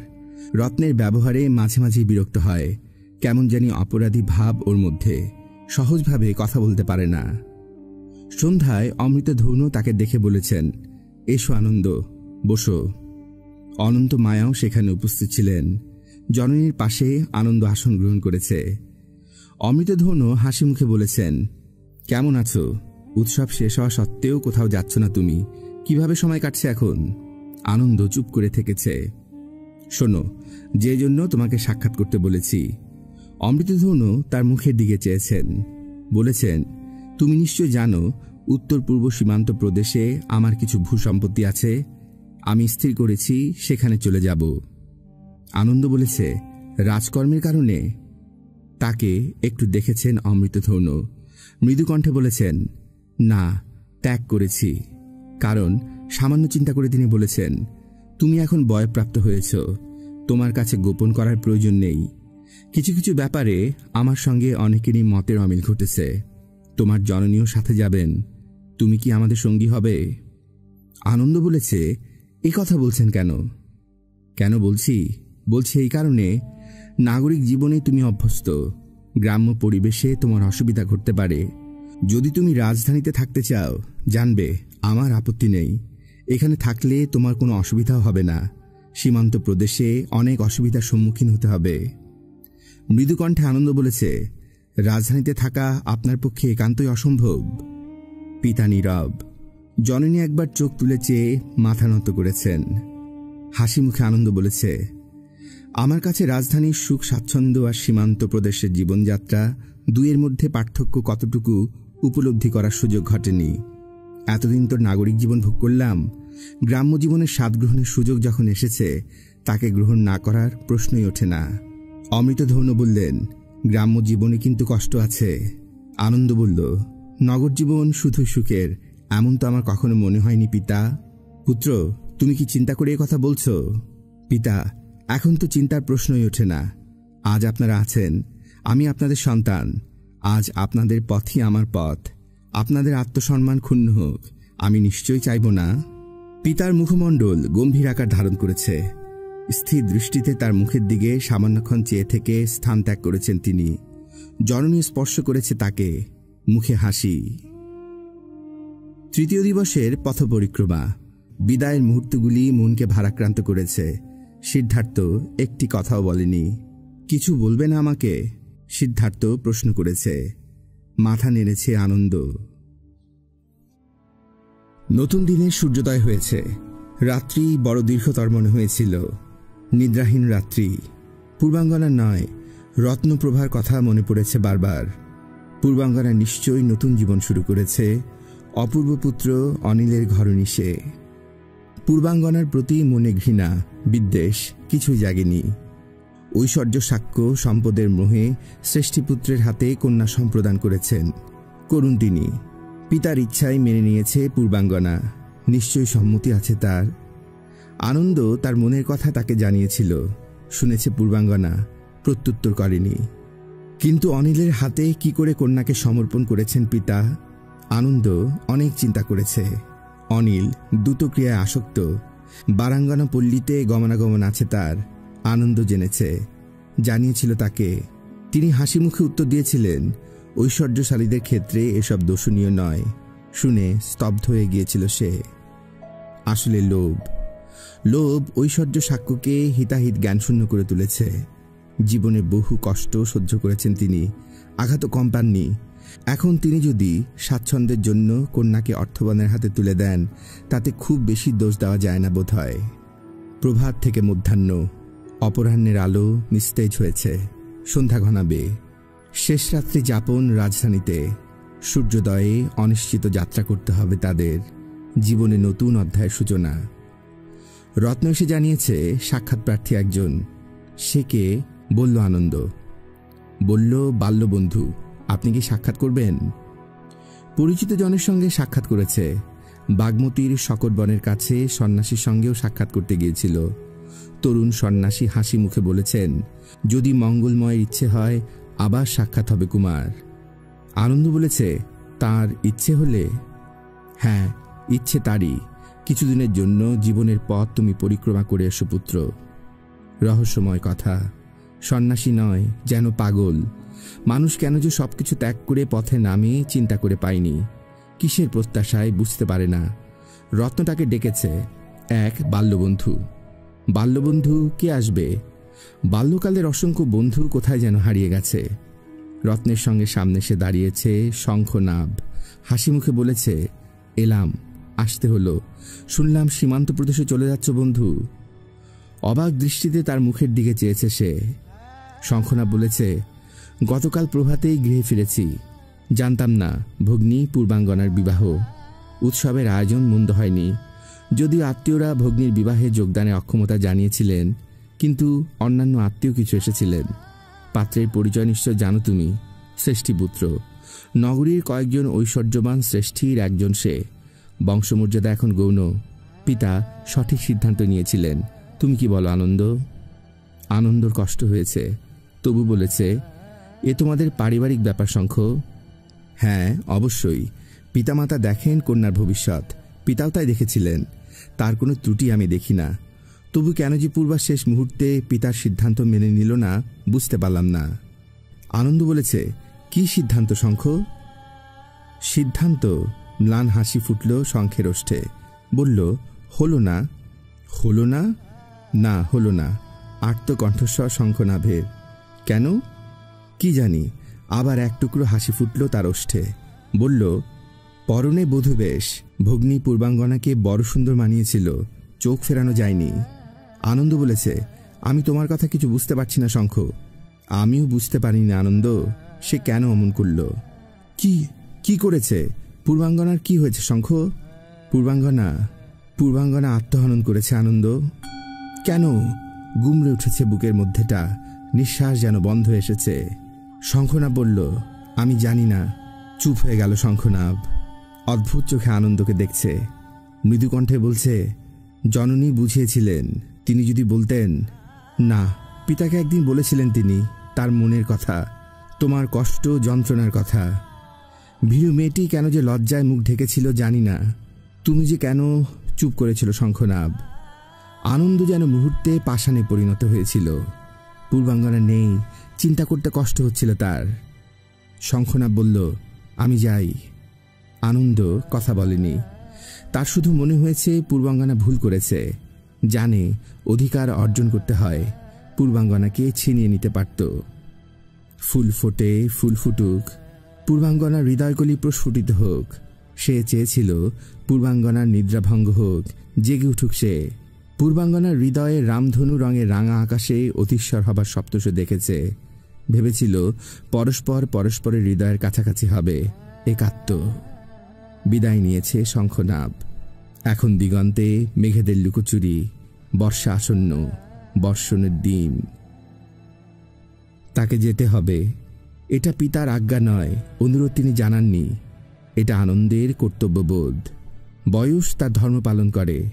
রত্নের ব্যবহারে মাঝে মাঝে বিরক্ত হয়। কেমন জানি অপরাধী ভাব ওর মধ্যে। সহজভাবে কথা বলতে পারে না। সন্ধ্যায় অমৃত ধৌন তাকে দেখে বলেছেন, এসো আনন্দ, বসো। অনন্ত মায়াও সেখানে উপস্থিত ছিলেন। জননীর পাশে আনন্দ আসন গ্রহণ করেছে। অমৃত ধৌন হাসি মুখে বলেছেন, কেমন আছো? উৎসব শেষ হওয়া সত্ত্বেও কোথাও যাচ্ছ না তুমি। কিভাবে সময় কাটছে এখন? আনন্দ চুপ করে থেকেছে। শোনো, যে জন্য তোমাকে সাক্ষাৎ করতে বলেছি। অমৃত ধৌন তার মুখের দিকে চেয়েছেন। বলেছেন, তুমি নিশ্চয় জানো উত্তর পূর্ব সীমান্ত প্রদেশে আমার কিছু ভূসম্পত্তি আছে। আমি স্থির করেছি সেখানে চলে যাব। আনন্দ বলেছে, রাজকর্মের কারণে? তাকে একটু দেখেছেন অমৃত ধৌন। মৃদু কণ্ঠে বলেছেন, না, ত্যাগ করেছি। কারণ সামান্য চিন্তা করে তিনি বলেছেন, তুমি এখন বয়প্রাপ্ত হয়েছ, তোমার কাছে গোপন করার প্রয়োজন নেই। কিছু কিছু ব্যাপারে আমার সঙ্গে অনেকেরই মতের অমিল ঘটেছে। তোমার জননীও সাথে যাবেন। তুমি কি আমাদের সঙ্গী হবে? আনন্দ বলেছে, এই কথা বলছেন কেন? কেন বলছি? বলছি এই কারণে, নাগরিক জীবনে তুমি অভ্যস্ত। গ্রাম্য পরিবেশে তোমার অসুবিধা ঘটতে পারে। যদি তুমি রাজধানীতে থাকতে চাও, জানবে আমার আপত্তি নেই। এখানে থাকলে তোমার কোনো অসুবিধাও হবে না। সীমান্ত প্রদেশে অনেক অসুবিধার সম্মুখীন হতে হবে। মৃদুকণ্ঠে আনন্দ বলেছে, রাজধানীতে থাকা আপনার পক্ষে একান্তই অসম্ভব। পিতা নীরব। জননী একবার চোখ তুলে চেয়ে মাথা নত করেছেন। হাসি মুখে আনন্দ বলেছে, আমার কাছে রাজধানীর সুখ স্বাচ্ছন্দ্য আর সীমান্ত প্রদেশের জীবনযাত্রা দুইয়ের মধ্যে পার্থক্য কতটুকু উপলব্ধি করার সুযোগ ঘটেনি। এতদিন তো নাগরিক জীবন ভোগ করলাম। গ্রাম্য জীবনের স্বাদ গ্রহণের সুযোগ যখন এসেছে, তাকে গ্রহণ না করার প্রশ্নই ওঠে না। অমৃত ধৌন বললেন, গ্রাম্য জীবনে কিন্তু কষ্ট আছে। আনন্দ বলল, নগর জীবন শুধু সুখের এমন তো আমার কখনো মনে হয়নি পিতা। পুত্র, তুমি কি চিন্তা করে কথা বলছো? পিতা, এখন তো চিন্তার প্রশ্নই ওঠে না। আজ আপনারা আছেন, আমি আপনাদের সন্তান। আজ আপনাদের পথই আমার পথ। আপনাদের আত্মসম্মান ক্ষুণ্ণ হোক, আমি নিশ্চয়ই চাইব না। পিতার মুখমণ্ডল গম্ভীর আকার ধারণ করেছে। স্থির দৃষ্টিতে তার মুখের দিকে সামান্যক্ষণ চেয়ে থেকে স্থান ত্যাগ করেছেন তিনি। জননী স্পর্শ করেছে তাকে, মুখে হাসি। তৃতীয় দিবসের পথ পরিক্রমা। বিদায়ের মুহূর্তগুলি মনকে ভারাক্রান্ত করেছে। সিদ্ধার্থ একটি কথাও বলেনি। কিছু বলবে না আমাকে? সিদ্ধার্থ প্রশ্ন করেছে। মাথা নেড়েছে আনন্দ। নতুন দিনের সূর্যোদয় হয়েছে। রাত্রি বড় দীর্ঘতর মনে হয়েছিল। নিদ্রাহীন রাত্রি। পূর্বাঙ্গনা নয়, রত্নপ্রভার কথা মনে পড়েছে বারবার। পূর্বাঙ্গনা নিশ্চয়ই নতুন জীবন শুরু করেছে। অপূর্ব পুত্র অনিলের ঘরণী সে। পূর্বাঙ্গনার প্রতি মনে ঘৃণা, বিদ্বেষ কিছুই জাগেনি। ঐশ্বর্য সাক্ষ্য সম্পদের মোহে শ্রেষ্ঠীপুত্রের হাতে কন্যা সম্প্রদান করেছেন। করুন তিনি। পিতার ইচ্ছাই মেনে নিয়েছে পূর্বাঙ্গনা। নিশ্চয়ই সম্মতি আছে তার। আনন্দ তার মনের কথা তাকে জানিয়েছিল। শুনেছে পূর্বাঙ্গনা, প্রত্যুত্তর করেনি। কিন্তু অনিলের হাতে কি করে কন্যাকে সমর্পণ করেছেন পিতা? আনন্দ অনেক চিন্তা করেছে। অনিল দ্রুতক্রিয়ায় আসক্ত। বারাঙ্গনা পল্লীতে গমনাগমন আছে তার। আনন্দ জেনেছে, জানিয়েছিল তাকে। তিনি হাসি মুখে উত্তর দিয়েছিলেন, ঐশ্বর্যশালীদের ক্ষেত্রে এসব দোষণীয় নয়। শুনে স্তব্ধ হয়ে গিয়েছিল সে। আসলে লোভ। লোভ ঐশ্বর্য সাক্ষ্যকে হিতাহিত জ্ঞানশূন্য করে তুলেছে। জীবনে বহু কষ্ট সহ্য করেছেন তিনি, আঘাত কম পাননি। এখন তিনি যদি স্বাচ্ছন্দ্যের জন্য কন্যাকে অর্থবানের হাতে তুলে দেন, তাতে খুব বেশি দোষ দেওয়া যায় না বোধ হয়। প্রভাত থেকে মধ্যাহ্ন, অপরাহ্নের আলো নিস্তেজ হয়েছে। সন্ধ্যা ঘনাবে। শেষ রাত্রি যাপন রাজধানীতে। সূর্যোদয়ে অনিশ্চিত যাত্রা করতে হবে তাদের। জীবনে নতুন অধ্যায়ের সূচনা। রত্ন এসে জানিয়েছে সাক্ষাৎ প্রার্থী একজন। সে কে? বলল আনন্দ। বলল, বাল্যবন্ধু। আপনি কি সাক্ষাৎ করবেন? পরিচিত জনের সঙ্গে সাক্ষাৎ করেছে। বাগমতীর শকট বনের কাছে সন্ন্যাসীর সঙ্গেও সাক্ষাৎ করতে গিয়েছিল। তরুণ সন্ন্যাসী হাসি মুখে বলেছেন, যদি মঙ্গলময়ের ইচ্ছে হয় আবার সাক্ষাৎ হবে কুমার। আনন্দ বলেছে, তার ইচ্ছে হলে? হ্যাঁ, ইচ্ছে তারই। কিছুদিনের জন্য জীবনের পথ তুমি পরিক্রমা করে এসো পুত্র। রহস্যময় কথা। সন্ন্যাসী নয়, যেন পাগল। মানুষ কেন যে সবকিছু ত্যাগ করে পথে নামে চিন্তা করে পায়নি। কিসের প্রত্যাশায় বুঝতে পারে না। রত্নটাকে ডেকেছে। এক বাল্যবন্ধু। বাল্যবন্ধু কে আসবে? বাল্যকালের অসংখ্য বন্ধু কোথায় যেন হারিয়ে গেছে। রত্নের সঙ্গে সামনে সে দাঁড়িয়েছে শঙ্খনাভ। হাসি মুখে বলেছে, এলাম। আসতে হলো। শুনলাম সীমান্ত প্রদেশে চলে যাচ্ছ বন্ধু। অবাক দৃষ্টিতে তার মুখের দিকে চেয়েছে সে। শঙ্খনাভ বলেছে, গতকাল প্রভাতেই গৃহে ফিরেছি। জানতাম না ভগ্নী পূর্বাঙ্গনার বিবাহ। উৎসবের আয়োজন মন্দ হয়নি। যদিও আত্মীয়রা ভগ্নীর বিবাহে যোগদানে অক্ষমতা জানিয়েছিলেন, কিন্তু অন্যান্য আত্মীয় কিছু এসেছিলেন। পাত্রের পরিচয় নিশ্চয় জানো তুমি। শ্রেষ্ঠীপুত্র। নগরীর কয়েকজন ঐশ্বর্যবান শ্রেষ্ঠীর একজন সে। বংশমর্যাদা এখন গৌণ। পিতা সঠিক সিদ্ধান্ত নিয়েছিলেন। তুমি কি বলো আনন্দ? আনন্দর কষ্ট হয়েছে, তবু বলেছে, এ তোমাদের পারিবারিক ব্যাপার শঙ্খ। হ্যাঁ, অবশ্যই। পিতামাতা দেখেন কন্যার ভবিষ্যৎ। পিতাও তাই দেখেছিলেন। তার কোনো ত্রুটি আমি দেখি না। তবু কেন যে পূর্বার শেষ মুহূর্তে পিতার সিদ্ধান্ত মেনে নিল না, বুঝতে পারলাম না। আনন্দ বলেছে, কি সিদ্ধান্ত শঙ্খ? সিদ্ধান্ত? ম্লান হাসি ফুটল শঙ্খের ওষ্ঠে। বলল, হলো না। হলো না? না, হলো না। আর্ত কণ্ঠস্বর শঙ্খনাভের। কেন? কি জানি। আবার এক টুকরো হাসি ফুটল তার ওষ্ঠে। বলল, পরনে বধূবেশ। ভগ্নী পূর্বাঙ্গনাকে বড় সুন্দর মানিয়েছিল। চোখ ফেরানো যায়নি। আনন্দ বলেছে, আমি তোমার কথা কিছু বুঝতে পারছি না শঙ্খ। আমিও বুঝতে পারিনি আনন্দ, সে কেন অমন করল। কি করেছে? পূর্বাঙ্গনার কি হয়েছে শঙ্খ? পূর্বাঙ্গনা আত্মহনন করেছে আনন্দ। কেন? গুমড়ে উঠেছে বুকের মধ্যেটা। নিঃশ্বাস যেন বন্ধ এসেছে। শঙ্খনাভ বলল, আমি জানি না। চুপ হয়ে গেল শঙ্খনাভ। অদ্ভুত চোখে আনন্দকে দেখছে। মৃদু কণ্ঠে বলছে, জননী বুঝিয়েছিলেন। তিনি যদি বলতেন, না, পিতাকে একদিন বলেছিলেন তিনি তার মনের কথা, তোমার কষ্ট যন্ত্রণার কথা। ভীরু মেয়েটি কেন যে লজ্জায় মুখ ঢেকেছিল জানি না। তুমি যে কেন চুপ করেছিল শঙ্খনাভ। আনন্দ যেন মুহূর্তে পাষাণে পরিণত হয়েছিল। পূর্বাঙ্গনা নেই, চিন্তা করতে কষ্ট হচ্ছিল তার। শঙ্খনাভ বলল, আমি যাই। আনন্দ কথা বলেনি। তার শুধু মনে হয়েছে পূর্বাঙ্গনা ভুল করেছে। জানে অধিকার অর্জন করতে হয়, পূর্বাঙ্গনাকে ছিনিয়ে নিতে পারত। ফুল ফোটে, ফুল ফুটুক, পূর্বাঙ্গনার হৃদয়কলি প্রস্ফুটিত হোক। সে চেয়েছিল পূর্বাঙ্গনার নিদ্রাভঙ্গ হোক, জেগে উঠুক সে। পূর্বাঙ্গনার হৃদয়ে রামধনু রঙের রাঙা আকাশে অতিশ্বর হবার স্বপ্ন সে দেখেছে। ভেবেছিল পরস্পর পরস্পরের হৃদয়ের কাছাকাছি হবে, একাত্ম। বিদায় নিয়েছে শঙ্খনাভ। এখন দিগন্তে মেঘেদের লুকোচুরি, বর্ষা আসন্ন, বর্ষণের দিন। তাকে যেতে হবে। এটা পিতার আজ্ঞা নয়, অনুরোধ তিনি জানাননি। এটা আনন্দের কর্তব্যবোধ। বয়স তার ধর্ম পালন করে।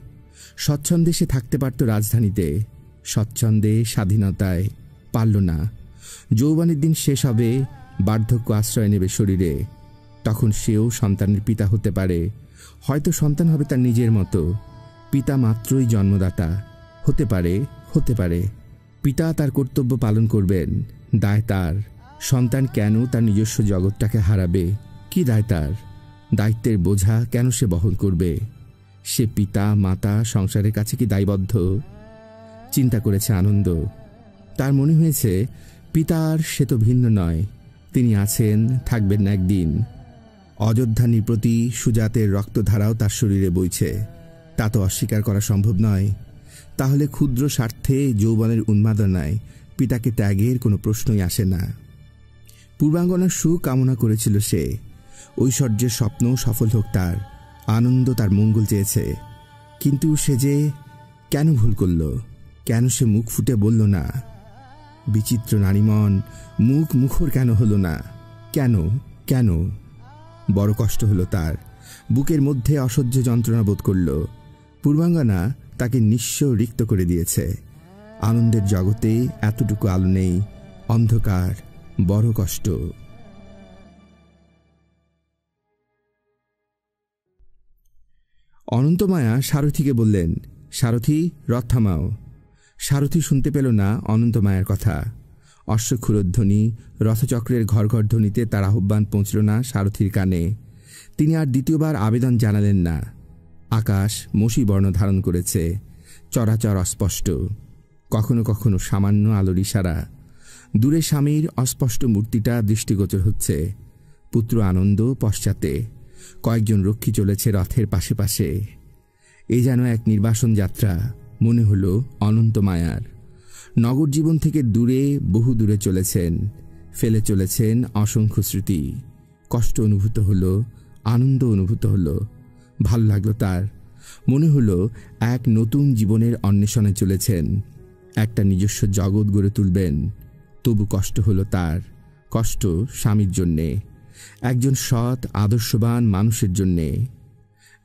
স্বচ্ছন্দে সে থাকতে পারত রাজধানীতে, স্বচ্ছন্দে স্বাধীনতায়। পারল না। যৌবনের দিন শেষ হবে, বার্ধক্য আশ্রয় নেবে শরীরে। তখন সেও সন্তানের পিতা হতে পারে। হয়তো সন্তান হবে তার নিজের মতো। পিতা মাত্রই জন্মদাতা। হতে পারে, হতে পারে পিতা তার কর্তব্য পালন করবেন। দায় তার। সন্তান কেন তার নিজস্ব জগৎটাকে হারাবে? কি দায় তার? দায়িত্বের বোঝা কেন সে বহন করবে? সে পিতা মাতা সংসারের কাছে কি দায়বদ্ধ? চিন্তা করেছে আনন্দ। তার মনে হয়েছে পিতার সে তো ভিন্ন নয়। তিনি আছেন, থাকবেন না একদিন। অযোধ্যা নৃপতি সুজাতের রক্তধারাও তার শরীরে বইছে, তা তো অস্বীকার করা সম্ভব নয়। তাহলে ক্ষুদ্র স্বার্থে যৌবনের উন্মাদনায় পিতাকে ত্যাগের কোনো প্রশ্নই আসে না। পূর্বাঙ্গনার সুখ কামনা করেছিল সে। ঐশ্বর্যের স্বপ্ন সফল হোক তার। আনন্দ তার মঙ্গল চেয়েছে। কিন্তু সে যে কেন ভুল করল? কেন সে মুখ ফুটে বলল না? বিচিত্র নারীমন, মুখ মুখর কেন হলো না? কেন কেন? বড় কষ্ট হলো তার। বুকের মধ্যে অসহ্য যন্ত্রণা বোধ করল। পূর্বাঙ্গনা তাকে নিঃস্ব রিক্ত করে দিয়েছে। আনন্দের জগতে এতটুকু আলো নেই, অন্ধকার, বড় কষ্ট। অনন্তমায়া সারথিকে বললেন, সারথি, রথ থামাও। সারথি শুনতে পেল না অনন্তমায়ার কথা। অশ্বক্ষুরধ্বনি, রথচক্রের ঘর ঘর ধ্বনিতে তার আহ্বান পৌঁছল না সারথির কানে। তিনি আর দ্বিতীয়বার আবেদন জানালেন না। আকাশ মসি বর্ণ ধারণ করেছে, চরাচর অস্পষ্ট। কখনো কখনো সামান্য আলোর ইশারা। দূরে স্বামীর অস্পষ্ট মূর্তিটা দৃষ্টিগোচর হচ্ছে। পুত্র আনন্দ পশ্চাতে। কয়েকজন রক্ষী চলেছে রথের পাশে পাশে। এই যেন এক নির্বাসন যাত্রা মনে হল অনন্তমায়ার। নগর জীবন থেকে দূরে, বহু দূরে চলেছেন, ফেলে চলেছেন অসংখ্য স্মৃতি। কষ্ট অনুভূত হল, আনন্দ অনুভূত হল। ভালো লাগলো তার। মনে হলো এক নতুন জীবনের অন্বেষণে চলেছেন, একটা নিজস্ব জগৎ গড়ে তুলবেন। তবু কষ্ট হলো তার। কষ্ট স্বামীর জন্যে, একজন সৎ আদর্শবান মানুষের জন্যে।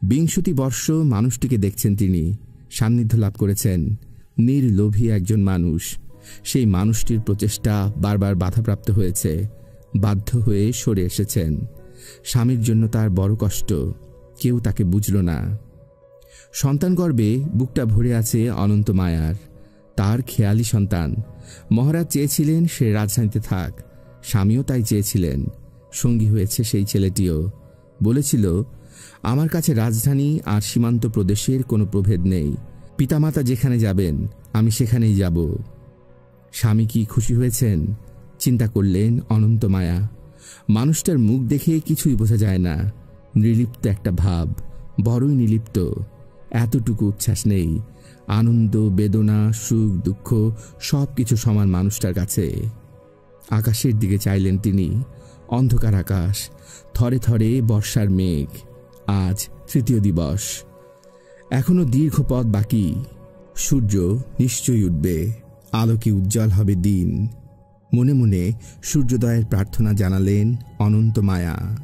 20 বর্ষ মানুষটিকে দেখছেন তিনি, সান্নিধ্য লাভ করেছেন। নির্লোভী একজন মানুষ। সেই মানুষটির প্রচেষ্টা বারবার বাধাপ্রাপ্ত হয়েছে। বাধ্য হয়ে সরে এসেছেন। স্বামীর জন্য তার বড় কষ্ট। কেউ তাকে বুঝল না। সন্তান গর্বে বুকটা ভরে আছে অনন্ত মায়ার। তার খেয়ালি সন্তান। মহারাজ চেয়েছিলেন সে রাজধানীতে থাক। স্বামীও তাই চেয়েছিলেন। সঙ্গী হয়েছে সেই ছেলেটিও। বলেছিল, আমার কাছে রাজধানী আর সীমান্ত প্রদেশের কোনো প্রভেদ নেই। পিতামাতা যেখানে যাবেন আমি সেখানেই যাব। স্বামী কি খুশি হয়েছেন? চিন্তা করলেন অনন্ত মায়া। মানুষটার মুখ দেখে কিছুই বোঝা যায় না। নির্লিপ্ত একটা ভাব, বড়ই নির্লিপ্ত। এতটুকু উচ্ছ্বাস নেই। আনন্দ, বেদনা, সুখ, দুঃখ সব কিছু সমান মানুষটার কাছে। আকাশের দিকে চাইলেন তিনি। অন্ধকার আকাশ, থরে থরে বর্ষার মেঘ। আজ তৃতীয় দিবস। এখনো দীর্ঘ পথ বাকি। সূর্য নিশ্চয়ই উঠবে। আলোকে উজ্জ্বল হবে দিন। মনে মনে সূর্যোদয়ের প্রার্থনা জানালেন অনন্ত মায়া।